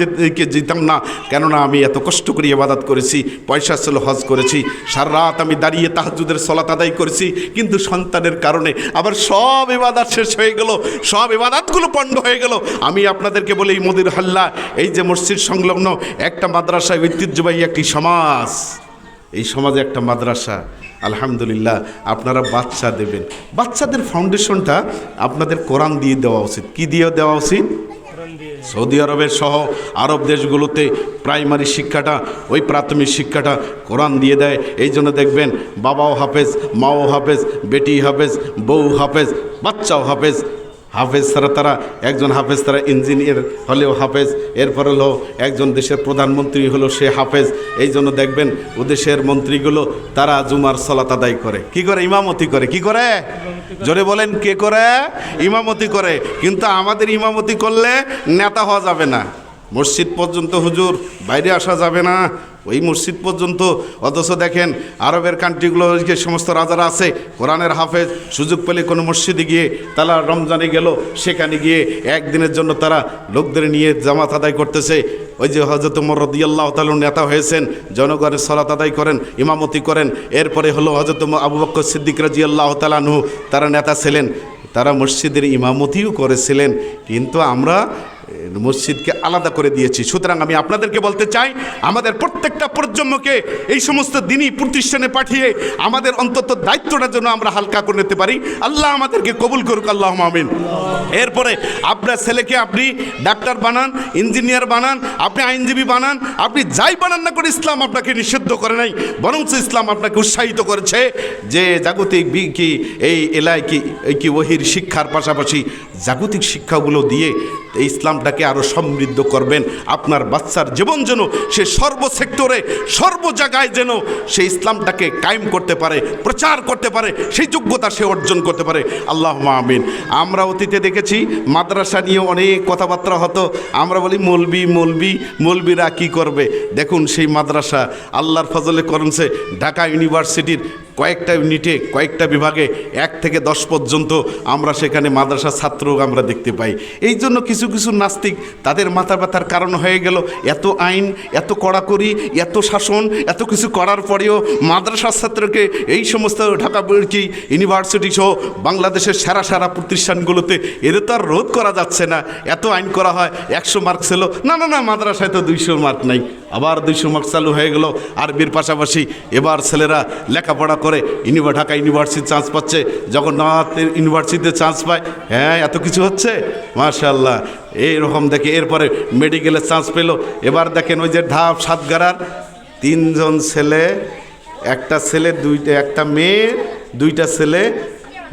যেতাম না। কেননা আমি এত কষ্ট করে ইবাদত করেছি, পয়সা ছিল হজ করেছি, সারা রাত আমি দাঁড়িয়ে তাহাজ্জুদের সালাত আদায় করেছি, কিন্তু সন্তানের কারণে আবার সব ইবাদত শেষ হয়ে গেল, সব ইবাদতগুলো পণ্ড হয়ে গেল। আমি আপনাদেরকে বলি, এই মদির হাল্লা, এই যে মসজিদ সংলগ্ন একটা মাদ্রাসায় ঐতিহ্যবাহী একটি সমাজ, এই সমাজে একটা মাদ্রাসা, আলহামদুলিল্লাহ আপনারা বাচ্চা দেবেন। বাচ্চাদের ফাউন্ডেশনটা আপনাদের কোরআন দিয়ে দেওয়া উচিত। কি দিয়ে দেওয়া উচিত? সৌদি আরবের সহ আরব দেশগুলোতে প্রাইমারি শিক্ষাটা, ওই প্রাথমিক শিক্ষাটা কোরআন দিয়ে দেয়। এই জন্য দেখবেন বাবাও হাফেজ, মাও হাফেজ, বেটি হাফেজ, বউ হাফেজ, বাচ্চাও হাফেজ। হাফেজ ছাড়া তারা, একজন হাফেজ তারা ইঞ্জিনিয়ার হলেও হাফেজ, এরপর হলো একজন দেশের প্রধানমন্ত্রী হলো সে হাফেজ। এই জন্য দেখবেন ও দেশের মন্ত্রীগুলো তারা জুমার সালাত আদায় করে। কি করে? ইমামতি করে। কি করে? জোরে বলেন, কে করে? ইমামতি করে। কিন্তু আমাদের ইমামতি করলে নেতা হওয়া যাবে না, মসজিদ পর্যন্ত হুজুর, বাইরে আসা যাবে না, ওই মসজিদ পর্যন্ত। অথচ দেখেন আরবের কান্ট্রিগুলো যে সমস্ত রাজারা আছে, কোরআনের হাফেজ সুযোগ পেলে কোনো মসজিদে গিয়ে তারা রমজানে গেল, সেখানে গিয়ে একদিনের জন্য তারা লোকদের নিয়ে জামাত আদায় করতেছে। ওই যে হযরত ওমর রাদিয়াল্লাহু তাআলা নেতা হয়েছেন, জনগণের সালাত আদায় করেন, ইমামতি করেন। এরপরে হলো হযরত আবু বকর সিদ্দিক রাদিয়াল্লাহু তাআলা আনহু, তারা নেতা ছিলেন, তারা মসজিদের ইমামতিও করেছিলেন। কিন্তু আমরা মসজিদকে আলাদা করে দিয়েছি। সুতরাং আমি আপনাদেরকে বলতে চাই, আমাদের প্রত্যেকটা প্রজন্মকে এই সমস্ত দিনই প্রতিষ্ঠানে পাঠিয়ে আমাদের অন্তত দায়িত্বটা যেন আমরা হালকা করে নিতে পারি। আল্লাহ আমাদেরকে কবুল করুক, আল্লাহুম্মা আমিন। এরপরে আপনার ছেলেকে আপনি ডাক্তার বানান, ইঞ্জিনিয়ার বানান, আপনি আইনজীবী বানান, আপনি যাই বানান না করে ইসলাম আপনাকে নিষিদ্ধ করে নাই, বরং ইসলাম আপনাকে উৎসাহিত করেছে যে জাগতিক এই এলাকায় কি ওহির শিক্ষার পাশাপাশি জাগতিক শিক্ষাগুলো দিয়ে এই ইসলামটাকে আরও সমৃদ্ধ করবেন। আপনার বাচ্চার জীবন যেন সে সর্বসেক্টরে, সর্ব জায়গায় যেন সে ইসলামটাকে কায়েম করতে পারে, প্রচার করতে পারে, সেই যোগ্যতা সে অর্জন করতে পারে। আল্লাহুম্মা আমিন। আমরা অতীতে দেখেছি মাদ্রাসা নিয়ে অনেক কথাবার্তা হতো। আমরা বলি মৌলবীরা কী করবে? দেখুন সেই মাদ্রাসা আল্লাহর ফজলে করমছে ঢাকা ইউনিভার্সিটির কয়েকটা ইউনিটে, কয়েকটা বিভাগে 1 থেকে 10 পর্যন্ত আমরা সেখানে মাদ্রাসা ছাত্র আমরা দেখতে পাই। এই জন্য কিছু কিছু নাস্তিক তাদের মাথা ব্যথার কারণ হয়ে গেল, এত আইন, এত কড়াকড়ি, এত শাসন, এত কিছু করার পরেও মাদ্রাসা ছাত্রকে এই সমস্ত ঢাকা ইউনিভার্সিটি সহ বাংলাদেশের সেরা প্রতিষ্ঠানগুলোতে এদের তো আর রোধ করা যাচ্ছে না। এত আইন করা হয়, 100 মার্ক ছিল, না মাদ্রাসায় তো 200 মার্ক নাই, আবার 200 মার্ক চালু হয়ে গেল। আরবির পাশাপাশি এবার ছেলেরা লেখাপড়া করে ঢাকা ইউনিভার্সিটি চান্স পাচ্ছে, জগন্নাথ ইউনিভার্সিটিতে চান্স পায়। হ্যাঁ, এত কিছু হচ্ছে, মাশাআল্লাহ। এইরকম দেখে এরপরে মেডিকেলের চান্স পেল। এবার দেখেন ওই যে ঢাব সাতগাড়ার 3 জন ছেলে, একটা ছেলে একটা মেয়ে, 2টা ছেলে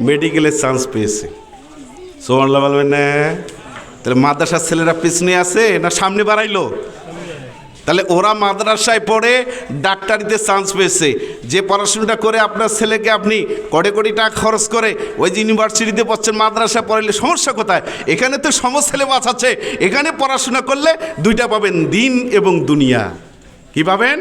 মেডিকেলের চান্স পেয়েছে। সুবহানাল্লাহ বলবেন না? তাহলে মাদ্রাসার ছেলেরা পিছনে আছে না সামনে বাড়াইলো? তাহলে ওরা মাদ্রাসায় পড়ে ডাক্তারিতে চান্স পেয়েছে। যে পড়াশোনাটা করে আপনার ছেলেকে আপনি কোটি টাকা খরচ করে ওই যে ইউনিভার্সিটিতে পড়ছেন, মাদ্রাসা পড়াইলে সমস্যা কোথায়? এখানে তো সমস্ত সিলেবাস আছে, এখানে পড়াশোনা করলে 2টা পাবেন, দিন এবং দুনিয়া। কি পাবেন?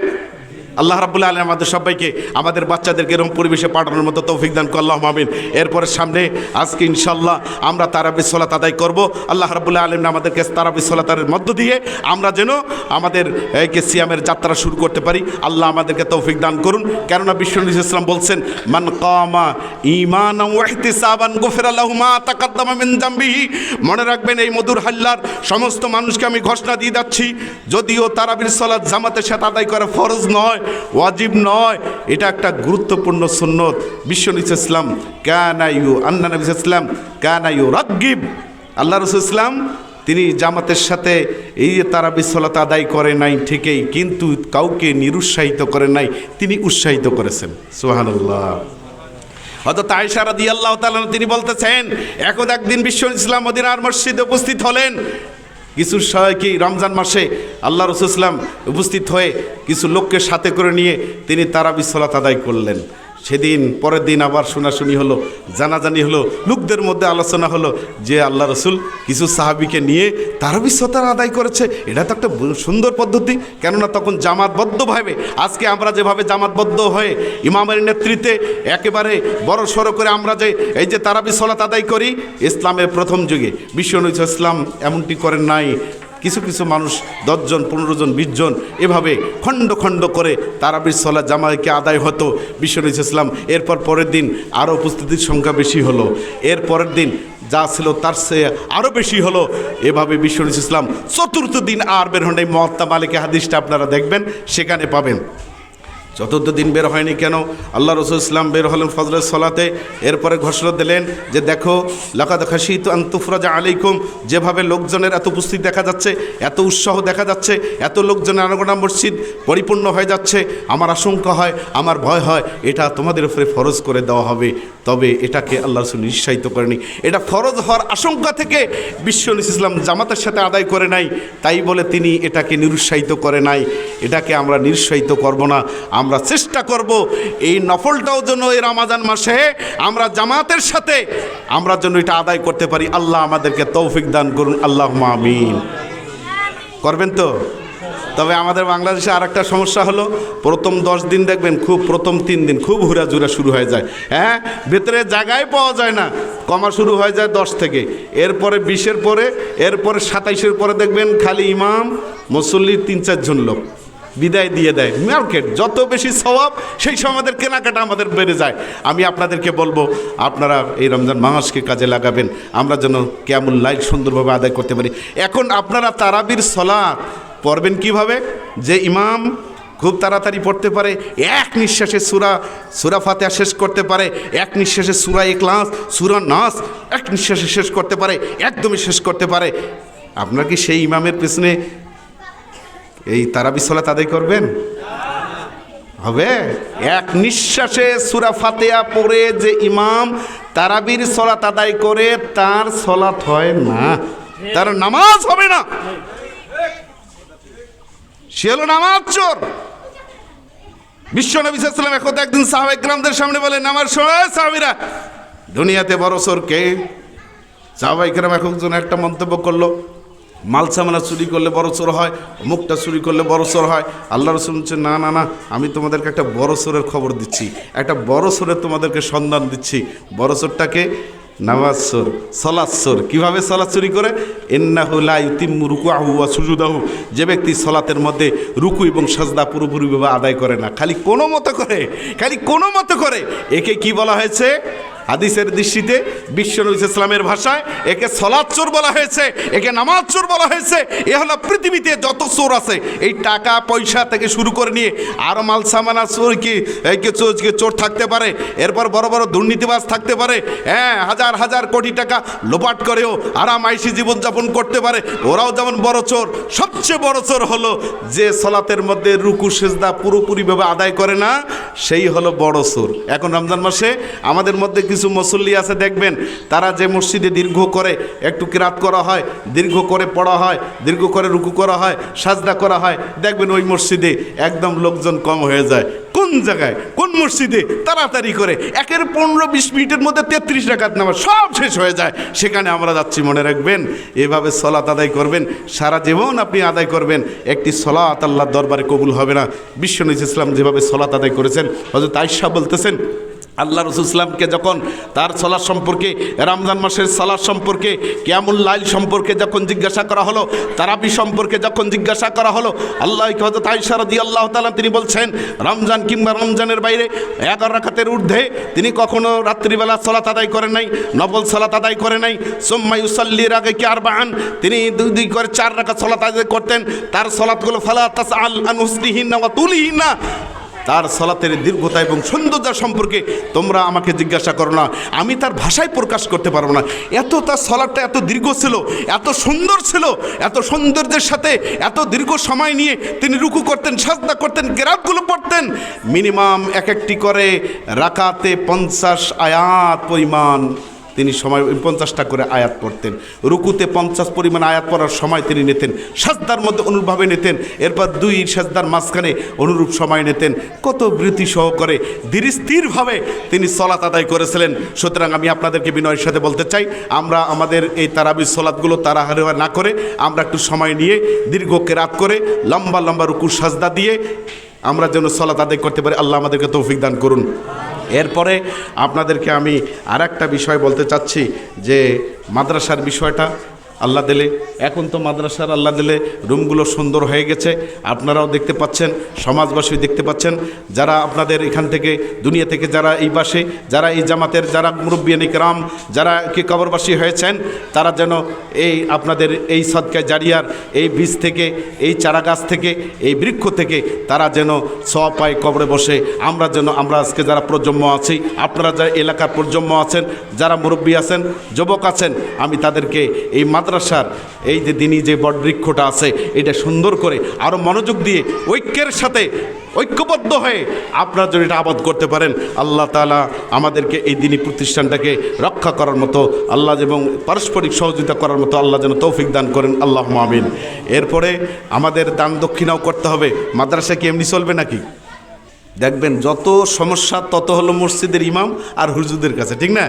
আল্লাহ রাব্বুল আলামিন আমাদের সবাইকে, আমাদের বাচ্চাদেরকে এরকম পরিবেশে পাঠানোর মতো তৌফিক দান করুন, আল্লাহুম্মা আমিন। এরপরে সামনে আজকে ইনশাআল্লাহ আমরা তারাবির সালাত আদায় করব। আল্লাহ রাব্বুল আলামিন আমাদেরকে তারাবির সালাতের মধ্য দিয়ে আমরা যেন আমাদের সিয়ামের যাত্রা শুরু করতে পারি। আল্লাহ আমাদেরকে তৌফিক দান করুন। কেননা বিশ্বনবী সাল্লাল্লাহু আলাইহি ওয়াসাল্লাম বলছেন, মান কামা ঈমানান ওয়া ইহতিসাবান গুফিরা লাহু মা তাকাদ্দামা মিন যামবিহি। মনে রাখবেন, এই মধুর হাল্লার সমস্ত মানুষকে আমি ঘোষণা দিয়ে যাচ্ছি, যদিও তারাবির সালাত জামাতের সাথে আদায় করা ফরজ নয়, ওয়াজিব নয়, এটা একটা গুরুত্বপূর্ণ সুন্নত। বিশ্বনবী ইসলাম নবী ইসলাম কানায়ু রাগিব, আল্লাহ রাসূল ইসলাম তিনি জামাতের সাথে এই তারাবির সালাত আদায় করে নাই ঠিকই, কিন্তু কাউকে নিরুৎসাহিত করে নাই, তিনি উৎসাহিত করেছেন। সুবহানাল্লাহ। হযরত আয়েশা রাদিয়াল্লাহু তাআলা তিনি বলতেছেন, একদিন বিশ্বনবী ইসলাম মদিনার মসজিদে উপস্থিত হলেন। কিছু রমজান মাসে আল্লাহ রাসূল ইসলাম উপস্থিত হয়ে কিছু লোককে সাথে করে নিয়ে তিনি তারাবির সালাত আদায় করলেন। সেদিন পরের দিন আবার শোনাশুনি হলো, জানাজানি হলো, লোকদের মধ্যে আলোচনা হলো যে আল্লাহ রসুল কিছু সাহাবিকে নিয়ে তারাবির সালাত আদায় করেছে। এটা তো একটা সুন্দর পদ্ধতি, কেননা তখন জামাতবদ্ধভাবে, আজকে আমরা যেভাবে জামাতবদ্ধ হয়ে ইমামের নেতৃত্বে একেবারে বড় সড়ো করে আমরা যে এই যে তারাবির সালাত আদায় করি, ইসলামের প্রথম যুগে বিশ্বনবী ইসলাম এমনটি করেন নাই। কিছু কিছু মানুষ 10 জন, 15 জন, 20 জন এভাবে খণ্ড খণ্ড করে তারাবির সালাত জামাতকে আদায় হতো। বিশ্বনবী ইসলাম এরপর পরের দিন আরও উপস্থিতির সংখ্যা বেশি হলো, এর পরের দিন যা ছিল তার চেয়ে আরও বেশি হলো। এভাবে বিশ্বনবী ইসলাম 4র্থ দিন আর বের হন। এই মুয়াত্তা মালিকি হাদিসটা আপনারা দেখবেন, সেখানে পাবেন চতুর্থ দিন বের হয়নি কেন? আল্লাহ রাসূল ইসলাম বের হলেন ফজরের সলাতে, এরপরে ঘোষণা দিলেন যে দেখো লাকাদ খাশিতু আন তুফরাজা আলাইকুম, যেভাবে লোকজনের এত উপস্থিতি দেখা যাচ্ছে, এত উৎসাহ দেখা যাচ্ছে, এত লোকজনের আনাগোনা মসজিদ পরিপূর্ণ হয়ে যাচ্ছে, আমার আশঙ্কা হয়, আমার ভয় হয় এটা তোমাদের উপরে ফরজ করে দেওয়া হবে। তবে এটাকে আল্লাহ রাসূল নিরুৎসাহিত করেনি, এটা ফরজ হওয়ার আশঙ্কা থেকে বিশ্বনবী ইসলাম জামাতের সাথে আদায় করে নাই, তাই বলে তিনি এটাকে নিরুৎসাহিত করে নাই। এটাকে আমরা নিরুৎসাহিত করব না, আমরা চেষ্টা করব এই নফলটাও যেন এই রমাদান মাসে আমরা জামাতের সাথে আমরা যেন এটা আদায় করতে পারি। আল্লাহ আমাদেরকে তৌফিক দান করুন, আল্লাহুম্মা আমিন। করবেন তো? তবে আমাদের বাংলাদেশে আর একটা সমস্যা হলো, প্রথম 10 দিন দেখবেন খুব, প্রথম 3 দিন খুব হুরাজুরা শুরু হয়ে যায়, হ্যাঁ, ভেতরে জায়গায় পাওয়া যায় না, কমা শুরু হয়ে যায় 10 থেকে, এরপরে 20-এর পরে, এরপরে 27-এর পরে দেখবেন খালি ইমাম মুসল্লি 3-4 জন লোক বিদায় দিয়ে দেয়। মার্কেট যত বেশি সওয়াব সেই সময় আমাদের কেনাকাটা আমাদের বেড়ে যায়। আমি আপনাদেরকে বলবো আপনারা এই রমজান মাসকে কাজে লাগাবেন, আমরা যেন কিয়ামুল লাইল সুন্দরভাবে আদায় করতে পারি। এখন আপনারা তারাবির সালাত পড়বেন কিভাবে? যে ইমাম খুব তাড়াতাড়ি পড়তে পারে, এক নিঃশ্বাসে সূরা ফাতিহা শেষ করতে পারে, এক নিঃশ্বাসে সূরা ইখলাস, সূরা নাস এক নিঃশ্বাসে শেষ করতে পারে, একদমই শেষ করতে পারে, আপনারা কি সেই ইমামের পেছনে এই তারাবি সালাত আদায় করবেন? হবে? এক নিঃশ্বাসে সূরা ফাতিহা পড়ে যে ইমাম তারাবির সালাত আদায় করে তার সালাত হয় না, তার নামাজ হবে না, সে হলো নামাজ চোর। বিশ্বনবী সাল্লাল্লাহু আলাইহি ওয়াসাল্লাম একদা একদিন সাহাবায়ে কেরামদের সামনে বলেন, আমার সময় সাহাবীরা, দুনিয়াতে বড় চোর কে? সাহাবায়ে কেরাম একজন একটা মন্তব্য করলো, মাল সামানা চুরি করলে বড় চোর হয়, মুখটা চুরি করলে বড় চোর হয়। আল্লাহ রাসূল বলছেন না না না, আমি তোমাদেরকে একটা বড় চোরের খবর দিচ্ছি, একটা বড় চোরের তোমাদেরকে সন্ধান দিচ্ছি। বড় চোরটাকে? নামাজ চোর, সালাত চোর। কীভাবে সালাত চুরি করে? ইন্নাহু লা ইউতিম্মু রুকুআহু ওয়া সুজুদাহু, যে ব্যক্তি সালাতের মধ্যে রুকু এবং সাজদা পুরোপুরিভাবে আদায় করে না, খালি কোনো মতো করে, খালি কোনো মতো করে, একে কি বলা হয়েছে হাদিসের দৃষ্টিতে? বিশ্বনবী ইসলামের ভাষায় একে সালাত চোর বলা হয়েছে, একে নামাজ চোর বলা হয়েছে। এ হলো পৃথিবীতে যত চোর আছে, এই টাকা পয়সা থেকে শুরু করে নিয়ে আরও মাল সামানা চোর, কি চোর থাকতে পারে, এরপর বড় বড় দুর্নীতিবাজ থাকতে পারে, হ্যাঁ, হাজার হাজার কোটি টাকা লোপাট করেও আরাম আইসি জীবনযাপন করতে পারে, ওরাও যেমন বড় চোর। সবচেয়ে বড় চোর হলো যে সালাতের মধ্যে রুকু সেজদা পুরোপুরিভাবে আদায় করে না, সেই হলো বড় চোর। এখন রমজান মাসে আমাদের মধ্যে কিছু মুসল্লি আছে দেখবেন, তারা যে মসজিদে দীর্ঘ করে একটু কিরাত করা হয়, দীর্ঘ করে পড়া হয়, দীর্ঘ করে রুকু করা হয়, সাজদা করা হয়, দেখবেন ওই মসজিদে একদম লোকজন কম হয়ে যায়। কোন জায়গায়, কোন মসজিদে তাড়াতাড়ি করে 15-20 মিনিটের মধ্যে 33 রাকাত নামাজ সব শেষ হয়ে যায়, সেখানে আমরা যাচ্ছি। মনে রাখবেন, এভাবে সালাত আদায় করবেন, সারা জীবন আপনি আদায় করবেন, একটি সালাত আল্লাহর দরবারে কবুল হবে না। বিশ্বনবী ইসলাম যেভাবে সালাত আদায় করেছেন, হযরত আয়েশা বলতেছেন, আল্লাহ রাসূল ইসলামকে যখন তার সালাত সম্পর্কে, রমজান মাসের সালাত সম্পর্কে, কিয়ামুল লাইল সম্পর্কে যখন জিজ্ঞাসা করা হলো, তারাবি সম্পর্কে যখন জিজ্ঞাসা করা হলো, হযরত আয়েশা রাদিয়াল্লাহু তাআলা তিনি বলছেন, রমজান কিংবা রমজানের বাইরে 11 রাকাতের ঊর্ধ্বে তিনি কখনো রাত্রিবেলা সালাত আদায় করেন নাই, নফল সালাত আদায় করে নাই। সুম্মা ইউসাল্লির আগে কি আরবাআন, তিনি দুই করে 4 রাকাত সালাত আদায় করতেন। তার সালাতগুলো ফালা তাসআল আন হুসনিহিন্না ওয়া তুলিহিন্না, তার সালাতের দীর্ঘতা এবং সৌন্দর্য সম্পর্কে তোমরা আমাকে জিজ্ঞাসা করো না, আমি তার ভাষায় প্রকাশ করতে পারবো না। এত তার সালাতটা এত দীর্ঘ ছিল, এত সুন্দর ছিল, এত সৌন্দর্যের সাথে এত দীর্ঘ সময় নিয়ে তিনি রুকু করতেন, সাজদা করতেন, কেরাতগুলো পড়তেন। মিনিমাম এক একটি করে রাকাতে 50 আয়াত পরিমাণ তিনি সময় 50টা করে আয়াত পড়তেন, রুকুতে 50 পরিমাণ আয়াত পড়ার সময় তিনি নিতেন, সাজদার মধ্যে অনুরূপভাবে নিতেন, এরপর 2 সাজদার মাঝখানে অনুরূপ সময় নিতেন। কত বৃত্তি সহকারে ধীরস্থিরভাবে তিনি সালাত আদায় করেছিলেন। সুতরাং আমি আপনাদেরকে বিনয়ের সাথে বলতে চাই, আমরা আমাদের এই তারাবির সালাতগুলো তাড়াহুড়ো না করে আমরা একটু সময় নিয়ে দীর্ঘ কেরাত করে লম্বা লম্বা রুকু সাজদা দিয়ে আমরা যেন সালাত আদায় করতে পারি। আল্লাহ আমাদেরকে তৌফিক দান করুন। এরপরে আপনাদেরকে আমি আর একটা বিষয় বলতে চাচ্ছি, যে মাদ্রাসার বিষয়টা আল্লাহ দিলে এখন তো মাদ্রাসার আল্লাহ দিলে রুমগুলো সুন্দর হয়ে গেছে, আপনারাও দেখতে পাচ্ছেন, সমাজবাসী দেখতে পাচ্ছেন, যারা আপনাদের এখান থেকে দুনিয়া থেকে যারা এই বাসে, যারা এই জামাতের যারা মুরব্বিয়ান ইকরাম যারা কি কবরবাসী হয়েছেন, তারা যেন এই আপনাদের এই সদকায়ে জারিয়ার এই বীজ থেকে, এই চারা গাছ থেকে, এই বৃক্ষ থেকে তারা যেন সওয়াব পায় কবরে বসে। আমরা আজকে যারা প্রজন্ম আছি, আপনারা যারা এলাকার প্রজন্ম আছেন, যারা মুরব্বী আছেন, যুবক আছেন, আমি তাদেরকে এই মাদ্রাসার এই যে দিনী যে বটবৃক্ষটা আছে এটা সুন্দর করে আরও মনোযোগ দিয়ে ঐক্যের সাথে ঐক্যবদ্ধ হয়ে আপনারা যদি এটা আবাদ করতে পারেন, আল্লাহ তাআলা আমাদেরকে এই দিনী প্রতিষ্ঠানটাকে রক্ষা করার মতো আল্লাহ এবং পারস্পরিক সহযোগিতা করার মতো আল্লাহ যেন তৌফিক দান করেন, আল্লাহুম্মা আমিন। এরপরে আমাদের দান দক্ষিণাও করতে হবে। মাদ্রাসা কি এমনি চলবে নাকি? দেখবেন যত সমস্যা তত হলো মসজিদের ইমাম আর হুজুরদের কাছে, ঠিক না?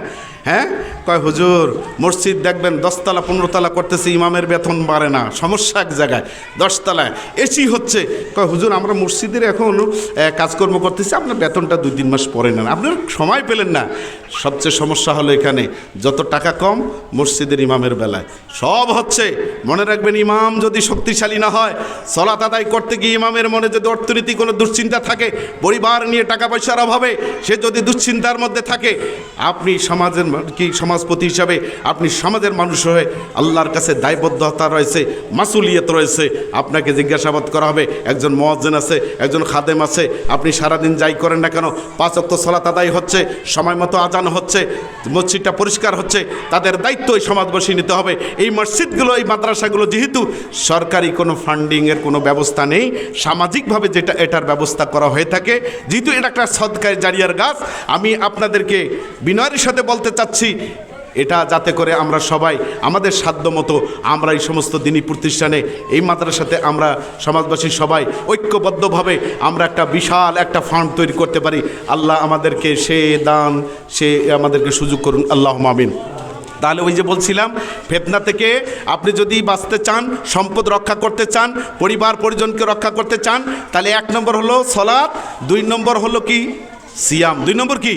হ্যাঁ, কয় হুজুর মসজিদ দেখবেন 10 তলা 15 তলা করতেছে, ইমামের বেতন বাড়ে না, সমস্যা এক জায়গায় 10 তলায় এসি হচ্ছে। কয় হুজুর আমরা মসজিদের এখন কাজকর্ম করতেছি, আপনার বেতনটা 2-3 মাস পরে নেন, আপনার সময় পেলেন না। সবচেয়ে সমস্যা হলো এখানে যত টাকা কম মসজিদের ইমামের বেলায় সব হচ্ছে। মনে রাখবেন, ইমাম যদি শক্তিশালী না হয়, সালাত আদায় করতে গিয়ে ইমামের মনে যদি অর্থনীতি কোনো দুশ্চিন্তা থাকে, পরিবার নিয়ে টাকা পয়সার অভাবে সে যদি দুশ্চিন্তার মধ্যে থাকে, আপনি সমাজের সমাজপতি হিসাবে আপনি সমাজের মানুষ হয়ে আল্লাহর কাছে দায়বদ্ধতা রয়েছে, মাসুলিয়ত রয়েছে। আপনাকে জিজ্ঞাসাবাদ করা হবে, একজন মুয়াজ্জিন আছে, একজন খাদেম আছে, আপনি সারাদিন যাই করেন না কেন 5 ওয়াক্ত সালাত আদায় হচ্ছে, সময় মতো আজান হচ্ছে, মসজিদটা পরিষ্কার হচ্ছে, তাদের দায়িত্ব এই সমাজবাসী নিতে হবে। এই মসজিদগুলো, এই মাদ্রাসাগুলো যেহেতু সরকারি কোনো ফান্ডিংয়ের কোনো ব্যবস্থা নেই, সামাজিকভাবে যেটা এটার ব্যবস্থা করা হয়ে থাকে, যেহেতু এটা একটা সদকায়ে জারিয়ার গাছ, আমি আপনাদেরকে বিনয়ের সাথে বলতে চাচ্ছি, এটা যাতে করে আমরা সবাই আমাদের সাধ্য মতো আমরা এই সমস্ত দিনী প্রতিষ্ঠানে, এই মাদ্রাসাতে আমরা সমাজবাসী সবাই ঐক্যবদ্ধভাবে আমরা একটা বিশাল একটা ফান্ড তৈরি করতে পারি। আল্লাহ আমাদেরকে সে আমাদেরকে সুযোগ করুন, আল্লাহুম্মা আমিন। তাহলে ওই যে বলছিলাম, ফিতনা থেকে আপনি যদি বাঁচতে চান, সম্পদ রক্ষা করতে চান, পরিবার পরিজনকে রক্ষা করতে চান, তাহলে 1 নম্বর হলো সালাত, 2 নম্বর হলো কি সিয়াম, 2 নম্বর কি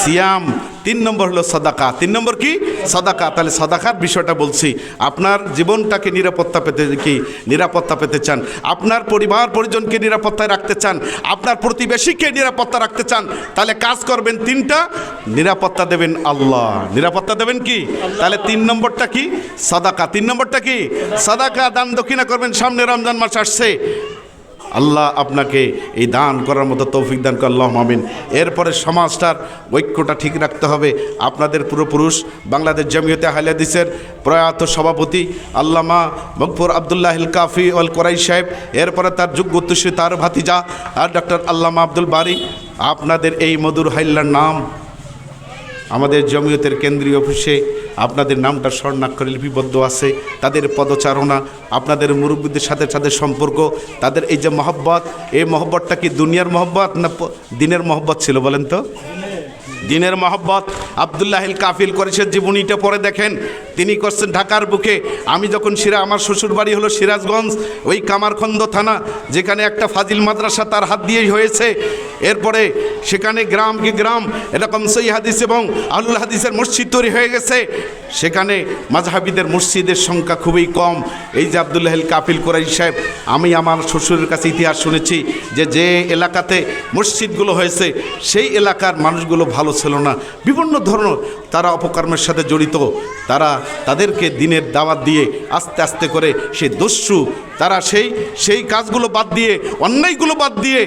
সিয়াম, 3 নম্বর হলো সাদাকা, 3 নম্বর কি সাদাকা। তাহলে সাদাকার বিষয়টা বলছি, আপনার জীবনটাকে নিরাপত্তা পেতে চান, আপনার পরিবার পরিজনকে নিরাপত্তায় রাখতে চান, আপনার প্রতিবেশীকে নিরাপত্তা রাখতে চান, তাহলে কাজ করবেন 3টা, নিরাপত্তা দেবেন আল্লাহ, নিরাপত্তা দেবেন কি? তাহলে 3 নম্বরটা কি সাদাকা, 3 নম্বরটা কি সাদাকা, দান দক্ষিণা করবেন। সামনে রমজান মাস আসছে, আল্লাহ আপনাকে এই দান করার মতো তৌফিক দান করে, আল্লাহুম্মা আমিন। এরপরে সমাজটার ঐক্যটা ঠিক রাখতে হবে। আপনাদের পূর্বপুরুষ বাংলাদেশ জামিয়াতে আহলে হাদিসের প্রয়াত সভাপতি আল্লামা মগফুর আবদুল্লাহিল কাফি ওয়াল কোরাইশ সাহেব, এরপরে তার যোগ্য উত্তরসূরি তার ভাতিজা আর ডক্টর আল্লামা আব্দুল বারী, আপনাদের এই মধুর হাইল্লার নাম আমাদের জমিয়তের কেন্দ্রীয় অফিসে আপনাদের নামটা স্বর্ণাক্ষরে লিপিবদ্ধ আছে। তাদের পদচারণা, আপনাদের মুরব্বীদের সাথে সাথে সম্পর্ক, তাদের এই যে মহব্বত, এই মহব্বতটা কি দুনিয়ার মহব্বত না দিনের মহব্বত ছিল বলেন তো? দিনের মহব্বত। আবদুল্লাহিল কাফিল করেছেন জীবনীটা পরে দেখেন, তিনি করছেন ঢাকার বুকে। আমি যখন আমার শ্বশুর বাড়ি হলো সিরাজগঞ্জ, ওই কামারখন্দ থানা, যেখানে একটা ফাজিল মাদ্রাসা তার হাত দিয়েই হয়েছে। এরপরে সেখানে গ্রাম এরকম সহিহ হাদিস এবং আহলুল হাদিসের মসজিদ তৈরি হয়ে গেছে। সেখানে মাযহাবীদের মসজিদের সংখ্যা খুবই কম। এই যে আবদুল্লাহিল কাফিল কোরাইশ সাহেব, আমি আমার শ্বশুরের কাছে ইতিহাস শুনেছি যে এলাকাতে মসজিদগুলো হয়েছে সেই এলাকার মানুষগুলো ভালো ছিল না, বিভিন্ন ধরনের তারা অপকর্মের সাথে জড়িত। তাদেরকে দিনের দাওয়াত দিয়ে আস্তে আস্তে করে সেই দস্যু তারা সেই কাজগুলো বাদ দিয়ে, অন্যায়গুলো বাদ দিয়ে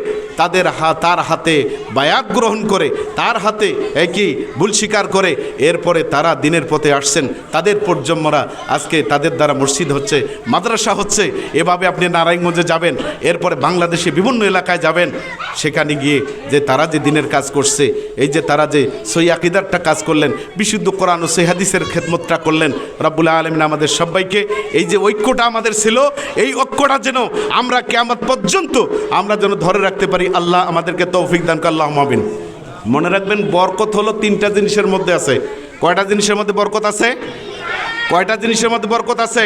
তার হাতে বায়াত গ্রহণ করে, তার হাতে একই ভুল স্বীকার করে এরপরে তারা দিনের পথে আসছেন। তাদের প্রজন্মরা আজকে তাদের দ্বারা মসজিদ হচ্ছে, মাদ্রাসা হচ্ছে। এভাবে আপনি নারায়ণগঞ্জে যাবেন, এরপরে বাংলাদেশে বিভিন্ন এলাকায় যাবেন, সেখানে গিয়ে যে তারা যে দিনের কাজ করছে, এই যে তারা যে সহি আকীদারটা কাজ করলেন, বিশুদ্ধ কোরআন ও সহি হাদিসের খেদমতটা করলেন, রব্বুল আলামিন আমাদের সবাইকে এই যে ঐক্যটা আমাদের ছিল, এই ঐক্যটা যেন আমরা কিয়ামত পর্যন্ত আমরা যেন ধরে রাখতে পারি। আল্লাহ আমাদেরকে তৌফিক দান করুন, আল্লাহুম্মা আমিন। মনে রাখবেন, বরকত হলো 3টা জিনিসের মধ্যে আছে। কয়টা জিনিসের মধ্যে বরকত আছে? কয়টা জিনিসের মধ্যে বরকত আছে?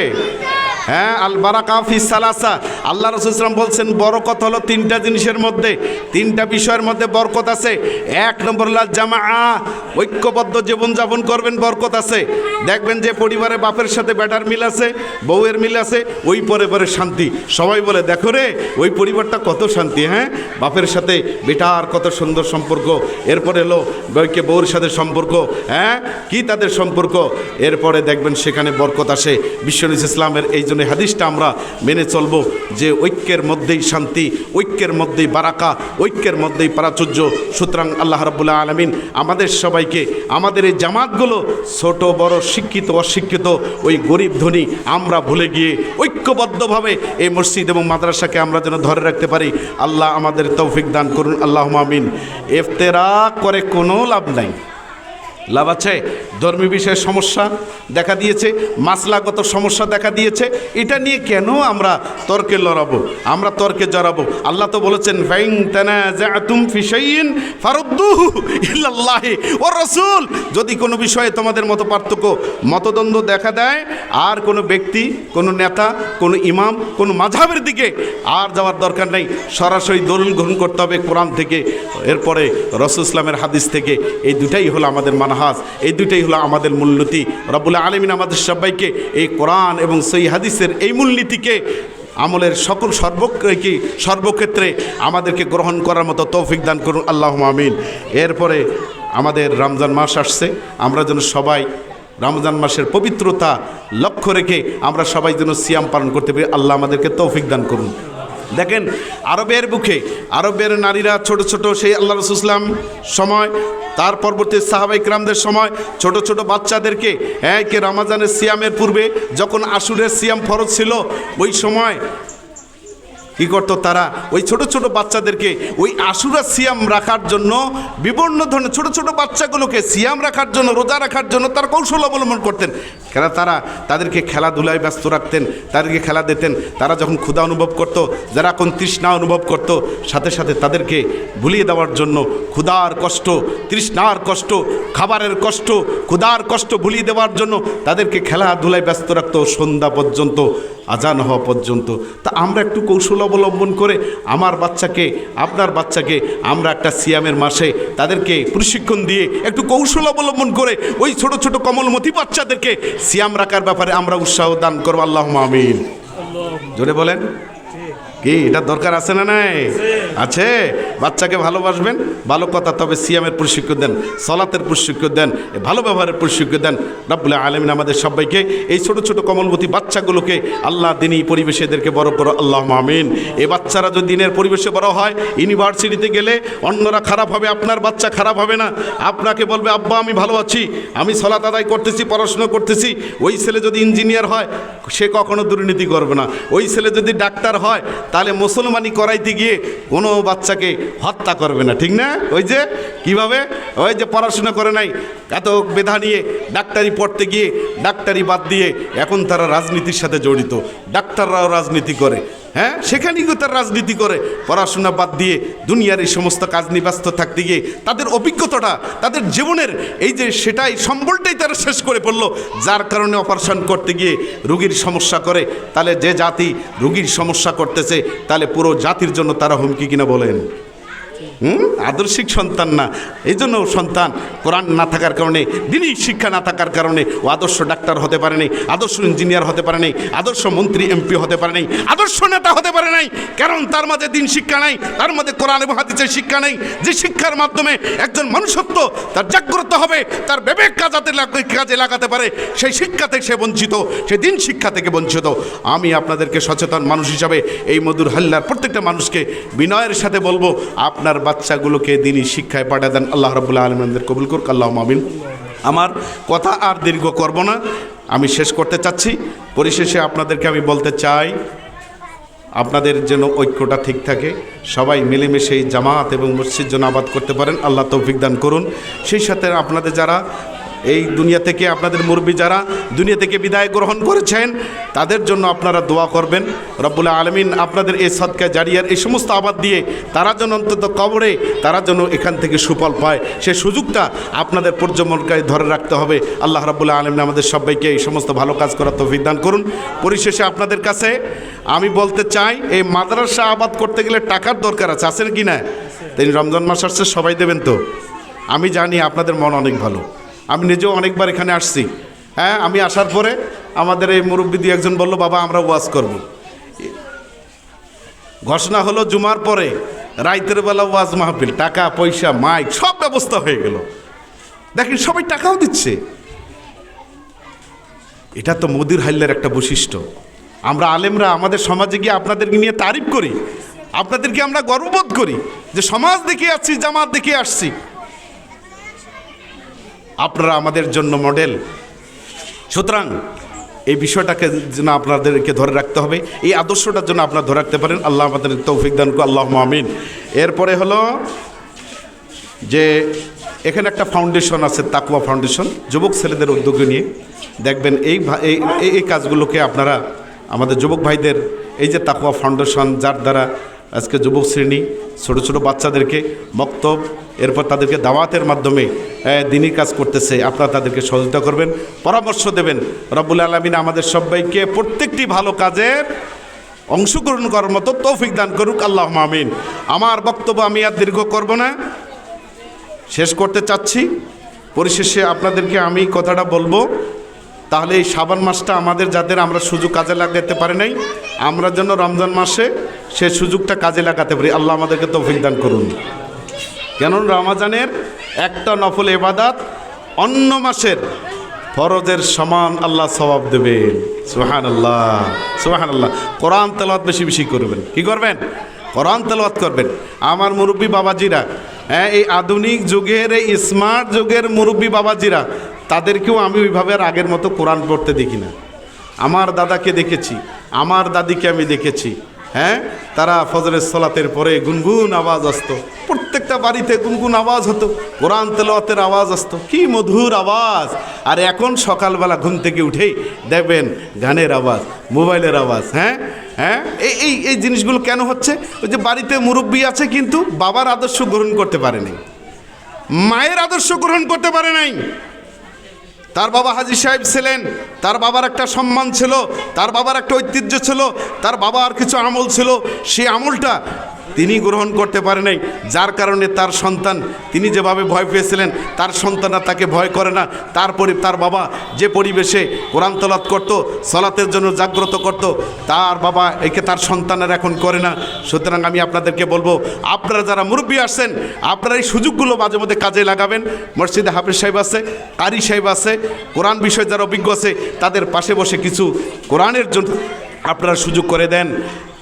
হ্যাঁ, আল বারাকা ফিস সালাসা, আল্লাহ রাসূল সাল্লাল্লাহু আলাইহি ওয়াসাল্লাম বলছেন বরকত হলো তিনটা জিনিসের মধ্যে, তিনটা বিষয়ের মধ্যে বরকত আছে। এক নম্বর হলো জামাআ, ঐক্যবদ্ধ জীবনযাপন করবেন, বরকত আছে। দেখবেন যে পরিবারে বাপের সাথে বেটার মিল আছে, বউয়ের মিল আছে, ওই পরিবারের শান্তি। সবাই বলে দেখো রে ওই পরিবারটা কত শান্তি, হ্যাঁ বাপের সাথে বেটার কত সুন্দর সম্পর্ক। এরপরে এলো বউকে বউর সাথে সম্পর্ক, হ্যাঁ কি তাদের সম্পর্ক, এরপরে দেখবেন সেখানে বরকত আসে। বিশ্বনবী ইসলামের এই জন্য হাদিসটা আমরা মেনে চলবো যে ঐক্যের মধ্যেই শান্তি, ঐক্যের মধ্যেই বারাকা, ঐক্যের মধ্যেই প্রাচুর্য। সুতরাং আল্লাহ রাব্বুল আলামিন আমাদের সবাইকে, আমাদের এই জামাতগুলো ছোট বড়, শিক্ষিত অশিক্ষিত, ওই গরিব ধনী আমরা ভুলে গিয়ে ঐক্যবদ্ধভাবে এই মসজিদ এবং মাদ্রাসাকে আমরা যেন ধরে রাখতে পারি। আল্লাহ আমাদের তৌফিক দান করুন, আল্লাহুম্মা আমিন। ইফতেরাক করে কোনো লাভ নাই। লাভ আছে? ধর্মীয় বিষয়ে সমস্যা দেখা দিয়েছে, মাসলাগত সমস্যা দেখা দিয়েছে, এটা নিয়ে কেন আমরা তর্কে লড়াবো, আমরা তর্কে জড়াবো? আল্লাহ তো বলেছেন ফাইন তানাজাতুম ফি শাইইন ফারুদ্দুহু ইলাল্লাহি ওয়ার রাসূল। যদি কোনো বিষয়ে তোমাদের মতো পার্থক্য, মতদ্বন্দ্ব দেখা দেয়, আর কোনো ব্যক্তি, কোনো নেতা, কোনো ইমাম, কোনো মাযহাবের দিকে আর যাওয়ার দরকার নেই। সরাসরি দলিল গ্রহণ করতে হবে কোরআন থেকে, এরপরে রাসূল ইসলামের হাদিস থেকে। এই দুটাই হলো আমাদের মানহাজ, এই দুটাই হলো আমাদের মূলনীতি। রব্বুল আলামিন আমাদের সবাইকে এই কোরআন এবং সহিহ হাদিসের এই মূলনীতিকে আমলের সকল সর্বক্ষেত্রে আমাদেরকে গ্রহণ করার মতো তৌফিক দান করুন, আল্লাহুম্মা আমিন। এরপরে আমাদের রমজান মাস আসছে, আমরা যেন সবাই রমজান মাসের পবিত্রতা লক্ষ্য রেখে আমরা সবাই যেন সিয়াম পালন করতে পারি। আল্লাহ আমাদেরকে তৌফিক দান করুন। দেখেন আরবের বুকে আরবের নারীরা ছোট ছোট সেই আল্লাহ রাসূল ইসলাম সময়, তার পরবর্তী সাহাবায়ে কিরামদের সময় ছোট ছোট বাচ্চাদেরকে কে রমজানের সিয়ামের পূর্বে যখন আশুরের সিয়াম ফরজ ছিল, ওই সময় কী করতো তারা? ওই ছোট ছোট বাচ্চাদেরকে ওই আশুরা সিয়াম রাখার জন্য বিভিন্ন ধরনের ছোট ছোট বাচ্চাগুলোকে সিয়াম রাখার জন্য, রোজা রাখার জন্য তারা কৌশল অবলম্বন করতেন। কেন? তাদেরকে খেলাধুলায় ব্যস্ত রাখতেন, তাদেরকে খেলা দিতেন। তারা যখন ক্ষুধা অনুভব করতো, যারা কোন তৃষ্ণা অনুভব করতো, সাথে সাথে তাদেরকে ভুলিয়ে দেওয়ার জন্য ক্ষুধার কষ্ট, তৃষ্ণার কষ্ট, খাবারের কষ্ট, ক্ষুধার কষ্ট ভুলিয়ে দেওয়ার জন্য তাদেরকে খেলাধুলায় ব্যস্ত রাখতো সন্ধ্যা পর্যন্ত, আজান হওয়া পর্যন্ত। তা আমরা একটু কৌশল অবলম্বন করে আমার বাচ্চাকে, আপনার বাচ্চাকে আমরা একটা সিয়ামের মাসে তাদেরকে প্রশিক্ষণ দিয়ে একটু কৌশল অবলম্বন করে ওই ছোট ছোট কমলমতি বাচ্চাদেরকে সিয়াম রাখার ব্যাপারে আমরা উৎসাহ দান করবো, আল্লাহুম্মা আমিন। জোরে বলেন, কি এটা দরকার আছে না নাই? আছে। বাচ্চাকে ভালোবাসবেন, ভালো কথা, তবে সিয়ামের প্রশিক্ষণ দেন, সালাতের প্রশিক্ষণ দেন, ভালো ব্যবহারের প্রশিক্ষণ দেন। রব্বুল আলামিন আমাদের সবাইকে এই ছোট ছোট কমলমতি বাচ্চাগুলোকে আল্লাহ দিনী পরিবেশে এদেরকে বড় করো, আল্লাহুম্মা আমিন। এই বাচ্চারা যদি দিনের পরিবেশে বড় হয়, ইউনিভার্সিটিতে গেলে অন্যরা খারাপ হবে, আপনার বাচ্চা খারাপ হবে না। আপনাকে বলবে আব্বা আমি ভালো আছি, আমি সালাত আদায় করতেছি, পড়াশোনা করতেছি। ওই ছেলে যদি ইঞ্জিনিয়ার হয়, সে কখনো দুর্নীতি করবে না। ওই ছেলে যদি ডাক্তার হয়, তাহলে মুসলমানি করাইতে গিয়ে কোনো বাচ্চাকে হত্যা করবে না, ঠিক না? ওই যে কিভাবে, ওই যে পড়াশোনা করে নাই, এত বেধা নিয়ে ডাক্তারি পড়তে গিয়ে ডাক্তারি বাদ দিয়ে এখন তারা রাজনীতির সাথে জড়িত। ডাক্তাররাও রাজনীতি করে, হ্যাঁ সেখানেই তার রাজনীতি করে। পড়াশোনা বাদ দিয়ে দুনিয়ার এই সমস্ত কাজ নিয়ে ব্যস্ত থাকতে গিয়ে তাদের অভিজ্ঞতাটা, তাদের জীবনের এই যে সেটাই সম্বলটাই তারা শেষ করে পড়লো, যার কারণে অপারেশন করতে গিয়ে রুগীর সমস্যা করে। তাহলে যে জাতি রুগীর সমস্যা করতেছে, তাহলে পুরো জাতির জন্য তারা হুমকি কিনা বলেন? আদর্শিক সন্তান না। এই জন্য সন্তান কোরআন না থাকার কারণে, দিনী শিক্ষা না থাকার কারণে ও আদর্শ ডাক্তার হতে পারে নাই, আদর্শ ইঞ্জিনিয়ার হতে পারে নাই, আদর্শ মন্ত্রী এমপি হতে পারে নাই, আদর্শ নেতা হতে পারে নাই। কারণ তার মাঝে দিন শিক্ষা নাই, তার মধ্যে কোরআন এবং হাদিসের শিক্ষা নেই। যে শিক্ষার মাধ্যমে একজন মনুষ্যত্ব তার জাগ্রত হবে, তার বিবেক কাজে লাগাতে পারে, সেই শিক্ষা থেকে সে বঞ্চিত, সে দিন শিক্ষা থেকে বঞ্চিত। আমি আপনাদেরকে সচেতন মানুষ হিসাবে এই মধুর হাল্লার প্রত্যেকটা মানুষকে বিনয়ের সাথে বলবো, আপনার বাচ্চাগুলোকে দিনই শিক্ষায় পাঠিয়ে দেন। আল্লাহ রাব্বুল আলামিন আমাদের কবুল করুক, আল্লাহুম্মা আমিন। আমার কথা আর দীর্ঘ করব না, আমি শেষ করতে চাচ্ছি। পরিশেষে আপনাদেরকে আমি বলতে চাই, আপনাদের যেন ঐক্যটা ঠিক থাকে, সবাই মিলেমিশে এই জামাত এবং মসজিদ যেন আবাদ করতে পারেন, আল্লাহ তৌফিক দান করুন। সেই সাথে আপনাদের যারা এই দুনিয়া থেকে আপনাদের মুরব্বী যারা দুনিয়া থেকে বিদায় গ্রহণ করেছেন তাদের জন্য আপনারা দোয়া করবেন। রব্বুল আলামিন আপনাদের এই সদকা জারিয়ার এই সমস্ত আবাদ দিয়ে তারা যেন অন্তত কবরে তারা যেন এখান থেকে সুফল পায়, সে সুযোগটা আপনাদের পর্যমনকায় ধরে রাখতে হবে। আল্লাহ রাব্বুল আলামিন আমাদের সবাইকে এই সমস্ত ভালো কাজ করার তৌফিক দান করুন। পরিশেষে আপনাদের কাছে আমি বলতে চাই, এই মাদ্রাসা আবাদ করতে গেলে টাকার দরকার আছে, আছেন কি না? তিনি রমজান মাস আসছে, সবাই দেবেন তো? আমি জানি আপনাদের মন অনেক ভালো, আমি নিজেও অনেকবার এখানে আসছি। হ্যাঁ, আমি আসার পরে আমাদের এই মুরব্বী দিয়ে একজন বলল, বাবা আমরা ওয়াজ করব। ঘোষণা হলো জুমার পরে রাইতের বেলা ওয়াজ মাহফিল, টাকা পয়সা মাইক সব ব্যবস্থা হয়ে গেল। দেখেন সবাই টাকাও দিচ্ছে। এটা তো মোদির হাইল্লার একটা বৈশিষ্ট্য। আমরা আলেমরা আমাদের সমাজে গিয়ে আপনাদেরকে নিয়ে তারিফ করি, আপনাদেরকে আমরা গর্ববোধ করি যে সমাজ দেখে আসছি, জামাত দেখে আসছি। আপনারা আমাদের জন্য মডেল। সুতরাং এই বিষয়টাকে যেন আপনাদেরকে ধরে রাখতে হবে, এই আদর্শটার জন্য আপনারা ধরে রাখতে পারেন। আল্লাহ আমাদের তৌফিক দান করুন, আল্লাহুম্মা আমিন। এরপরে হলো যে এখানে একটা ফাউন্ডেশন আছে, তাকওয়া ফাউন্ডেশন, যুবক ছেলেদের উদ্যোগে নিয়ে দেখবেন এই কাজগুলোকে আপনারা আমাদের যুবক ভাইদের এই যে তাকওয়া ফাউন্ডেশন, যার দ্বারা আজকে যুবক শ্রেণী ছোটো ছোটো বাচ্চাদেরকে মক্তব, এরপর তাদেরকে দাওয়াতের মাধ্যমে দিনী কাজ করতেছে, আপনারা তাদেরকে সহযোগিতা করবেন, পরামর্শ দেবেন। রব্বুল আলামিন আমাদের সবাইকে প্রত্যেকটি ভালো কাজের অংশগ্রহণ করার মতো তৌফিক দান করুক, আল্লাহুম্মা আমিন। আমার বক্তব্য আমি আর দীর্ঘ করব না, শেষ করতে চাচ্ছি। পরিশেষে আপনাদেরকে আমি কথাটা বলবো, তাহলে এই শাবান মাসটা আমাদের যাদের আমরা সুযোগ কাজে লাগাতে পারি নাই, আমরা যেন রমজান মাসে সে সুযোগটা কাজে লাগাতে পারি। আল্লাহ আমাদেরকে তৌফিক দান করুন। কেন রমজানের একটা নফল ইবাদত অন্য মাসের ফরজের সমান আল্লাহ সওয়াব দেবেন। সুবহানাল্লাহ, সুবহানাল্লাহ। কোরআন তেলাওয়াত বেশি বেশি করবেন। কি করবেন? কোরআন তেলাওয়াত করবেন। আমার মুরব্বী বাবাজিরা, হ্যাঁ, এই আধুনিক যুগের এই স্মার্ট যুগের মুরব্বী বাবাজিরা, তাদেরকেও আমি ওইভাবে আর আগের মতো কোরআন পড়তে দেখি না। আমার দাদাকে দেখেছি, আমার দাদিকে আমি দেখেছি, হ্যাঁ, তারা ফজরের সালাতের পরে গুনগুন আওয়াজ আসতো, প্রত্যেকটা বাড়িতে গুনগুন আওয়াজ হতো, কোরআন তেলাওয়াতের আওয়াজ আসতো, কি মধুর আওয়াজ। আর এখন সকালবেলা ঘুম থেকে উঠেই দেখবেন গানের আওয়াজ, মোবাইলের আওয়াজ। হ্যাঁ হ্যাঁ, এই জিনিসগুলো কেন হচ্ছে? ওই যে বাড়িতে মুরব্বী আছে কিন্তু বাবার আদর্শ গ্রহণ করতে পারে নাই, মায়ের আদর্শ গ্রহণ করতে পারে নাই। তার বাবা হাজী সাহেব ছিলেন, তার বাবার একটা সম্মান ছিল, তার বাবার একটা ঐতিহ্য ছিল, তার বাবার কিছু আমল ছিল, সেই আমলটা তিনি গ্রহণ করতে পারে নাই, যার কারণে তার সন্তান, তিনি যেভাবে ভয় পেয়েছিলেন তার সন্তানরা তাকে ভয় করে না। তারপরে তার বাবা যে পরিবেশে কোরআন তেলাওয়াত করত, সালাতের জন্য জাগ্রত করত, তার বাবা একে তার সন্তানের এখন করে না। সুতরাং আমি আপনাদেরকে বলবো, আপনারা যারা মুরব্বী আসছেন, আপনারা এই সুযোগগুলো মাঝে মধ্যে কাজে লাগাবেন। মসজিদে হাফেজ সাহেব আছে, কারি সাহেব আছে, কোরআন বিষয়ে যারা অভিজ্ঞ আছে, তাদের পাশে বসে কিছু কোরআনের জন্য আপনারা সুযোগ করে দেন।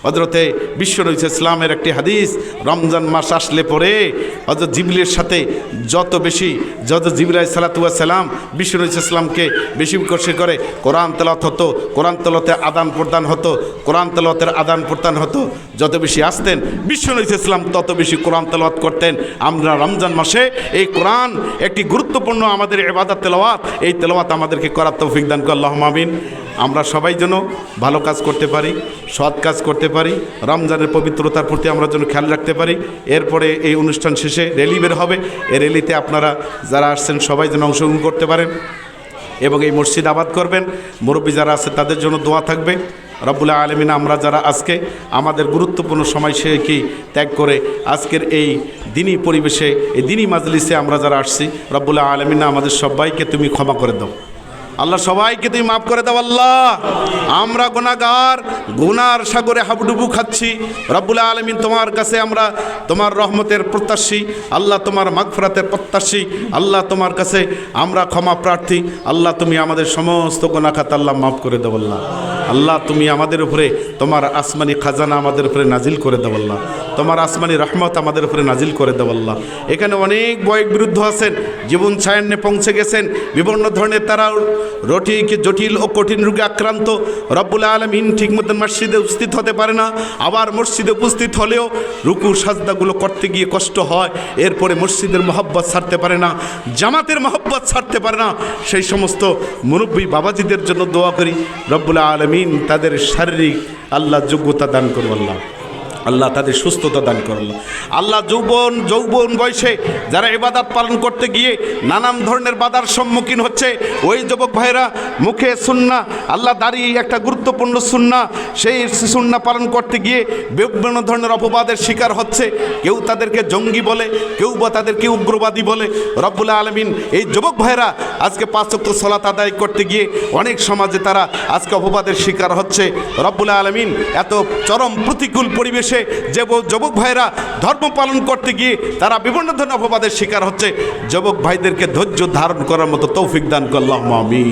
হযরতে বিশ্বনবী ইসলামের একটি হাদিস, রমজান মাস আসলে পরে হযরত জিবরিলের সাথে যত জিবরিল আলাইহিস সালাতু ওয়াস সালাম বিশ্বনবী ইসলামকে বেশি বিকর্ষে করে কোরআন তেলাওয়াত হতো, কোরআন তেলাওয়াতের আদান প্রদান হতো, কোরআন তেলাওয়াতের আদান প্রদান হতো। যত বেশি আসতেন বিশ্বনবী ইসলাম তত বেশি কোরআন তেলাওয়াত করতেন। আমরা রমজান মাসে এই কোরআন একটি গুরুত্বপূর্ণ আমাদের ইবাদত তেলাওয়াত, এই তেলাওয়াত আমাদেরকে করার তৌফিক দান করুন, আল্লাহুম্মা আমিন। আমরা সবাই যেন ভালো কাজ করতে পারি, সৎ কাজ করতে পারি, রমজানের পবিত্রতার প্রতি আমরা যেন খেয়াল রাখতে পারি। এরপরে এই অনুষ্ঠান শেষে র্যালি বের হবে, এই র্যালিতে আপনারা যারা আসছেন সবাই যেন অংশগ্রহণ করতে পারেন এবং এই মসজিদ আবাদ করবেন। মুরব্বী যারা আছে তাদের জন্য দোয়া থাকবে। রব্বুল আলামিন আমরা যারা আজকে আমাদের গুরুত্বপূর্ণ সময় সে কি ত্যাগ করে আজকের এই দিনী পরিবেশে, এই দিনী মাজলিসে আমরা যারা আসছি, রব্বুল আলামিন আমাদের সবাইকে তুমি ক্ষমা করে দাও আল্লাহ, সবাইকে তুমি মাফ করে দাও আল্লাহ। আমরা গুনাহগার, গুনার সাগরে হাবুডুবু খাচ্ছি। রব্বুল আলামিন তোমার কাছে আমরা তোমার রহমতের প্রত্যাশী আল্লাহ, তোমার মাগফিরাতের প্রত্যাশী আল্লাহ, তোমার কাছে আমরা ক্ষমা প্রার্থী আল্লাহ। তুমি আমাদের সমস্ত গুনাহ খাতা আল্লাহ মাফ করে দাও আল্লাহ। আল্লাহ তুমি আমাদের উপরে তোমার আসমানি খাজানা আমাদের উপরে নাজিল করে দাও আল্লাহ, তোমার আসমানি রহমত আমাদের উপরে নাজিল করে দাও আল্লাহ। এখানে অনেক বয়েক বিরুদ্ধ আছেন, জীবন ছায়ান্নে পৌঁছে গেছেন, বিভিন্ন ধরনের তারা জটিল ও কঠিন রোগে আক্রান্ত, রব্বুল আলামিন ঠিক মতন মসজিদে উপস্থিত হতে পারে না, আবার মসজিদে উপস্থিত হলেও রুকু সাজদাগুলো করতে গিয়ে কষ্ট হয়, এরপরে মসজিদের মহব্বত ছাড়তে পারে না, জামাতের মহব্বত ছাড়তে পারে না, সেই সমস্ত মুরব্বী বাবাজিদের জন্য দোয়া করি রব্বুল আলামিন তাদের শারীরিক আল্লাহ যোগ্যতা দান করুন, আল্লাহ তাদের সুস্থতা দান করল। আল্লাহ যৌবন বয়সে যারা ইবাদত পালন করতে গিয়ে নানান ধরনের বাধার সম্মুখীন হচ্ছে, ওই যুবক ভাইরা মুখে সুন্নাহ, আল্লাহ দাঁড়িয়ে একটা গুরুত্বপূর্ণ সুন্নাহ, সেই সুন্নাহ পালন করতে গিয়ে বিভিন্ন ধরনের অপবাদের শিকার হচ্ছে, কেউ তাদেরকে জঙ্গি বলে, কেউ বা তাদেরকে উগ্রবাদী বলে। রব্বুল আলামিন এই যুবক ভাইরা আজকে 5 ওয়াক্ত সালাত আদায় করতে গিয়ে অনেক সমাজে তারা আজকে অপবাদের শিকার হচ্ছে। রব্বুল আলামিন এত চরম প্রতিকূল পরিবেশে যে যুবক ভাইরা ধর্ম পালন করতে গিয়ে তারা বিভিন্ন ধরনের অপবাদের শিকার হচ্ছে, যুবক ভাইদেরকে ধৈর্য ধারণ করার মতো তৌফিক দান করুন, আল্লাহুম্মা আমিন।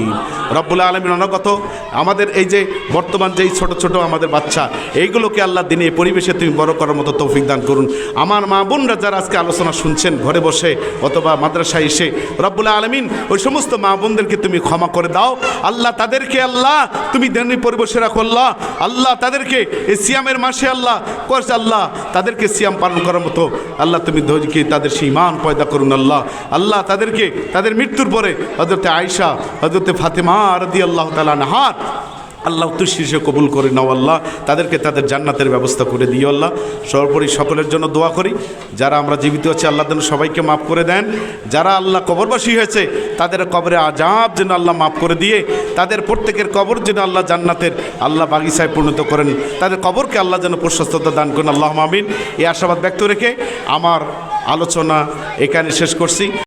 রব্বুল আলামিন অনগত আমাদের এই যে বর্তমান যেই ছোট ছোট আমাদের বাচ্চা, এইগুলোকে আল্লাহ দিনে এই পরিবেশে তুমি বড় করার মতো তৌফিক দান করুন। আমার মা বোনরা যারা আজকে আলোচনা শুনছেন ঘরে বসে অথবা মাদ্রাসায় এসে, রব্বুল আলামিন ওই সমস্ত মা বোনদেরকে তুমি ক্ষমা করে দাও আল্লাহ, তাদেরকে আল্লাহ তুমি দিনের পরিবেশে রাখো আল্লাহ, আল্লাহ তাদেরকে এই সিয়ামের মাসে আল্লাহ করছে আল্লাহ, তাদেরকে সিয়াম পালন করার মতো আল্লাহ তুমি ধৈর্যকে তাদের সেই ঈমান পয়দা করুন আল্লাহ, আল্লাহ তাদেরকে তাদের মৃত্যুর পরে হযরতে আয়েশা, হযরতে ফাতেমা রাদিয়াল্লাহু তাআলা আনহার আল্লাহ তুই শীর্ষে কবুল করে নাও আল্লাহ, তাদেরকে তাদের জান্নাতের ব্যবস্থা করে দিও আল্লাহ। সর্বোপরি সকলের জন্য দোয়া করি, যারা আমরা জীবিত আছি আল্লাহ যেন সবাইকে মাফ করে দেন, যারা আল্লাহ কবরবাসী হয়েছে তাদের কবরে আযাব যেন আল্লাহ মাফ করে দিয়ে তাদের প্রত্যেকের কবর যেন আল্লাহ জান্নাতের আল্লাহ বাগিচায় পরিণত করেন, তাদের কবরকে আল্লাহ যেন প্রশস্ততা দান করেন, আল্লাহুম্মা আমিন। এই আশাবাদ ব্যক্ত রেখে আমার আলোচনা এখানে শেষ করছি।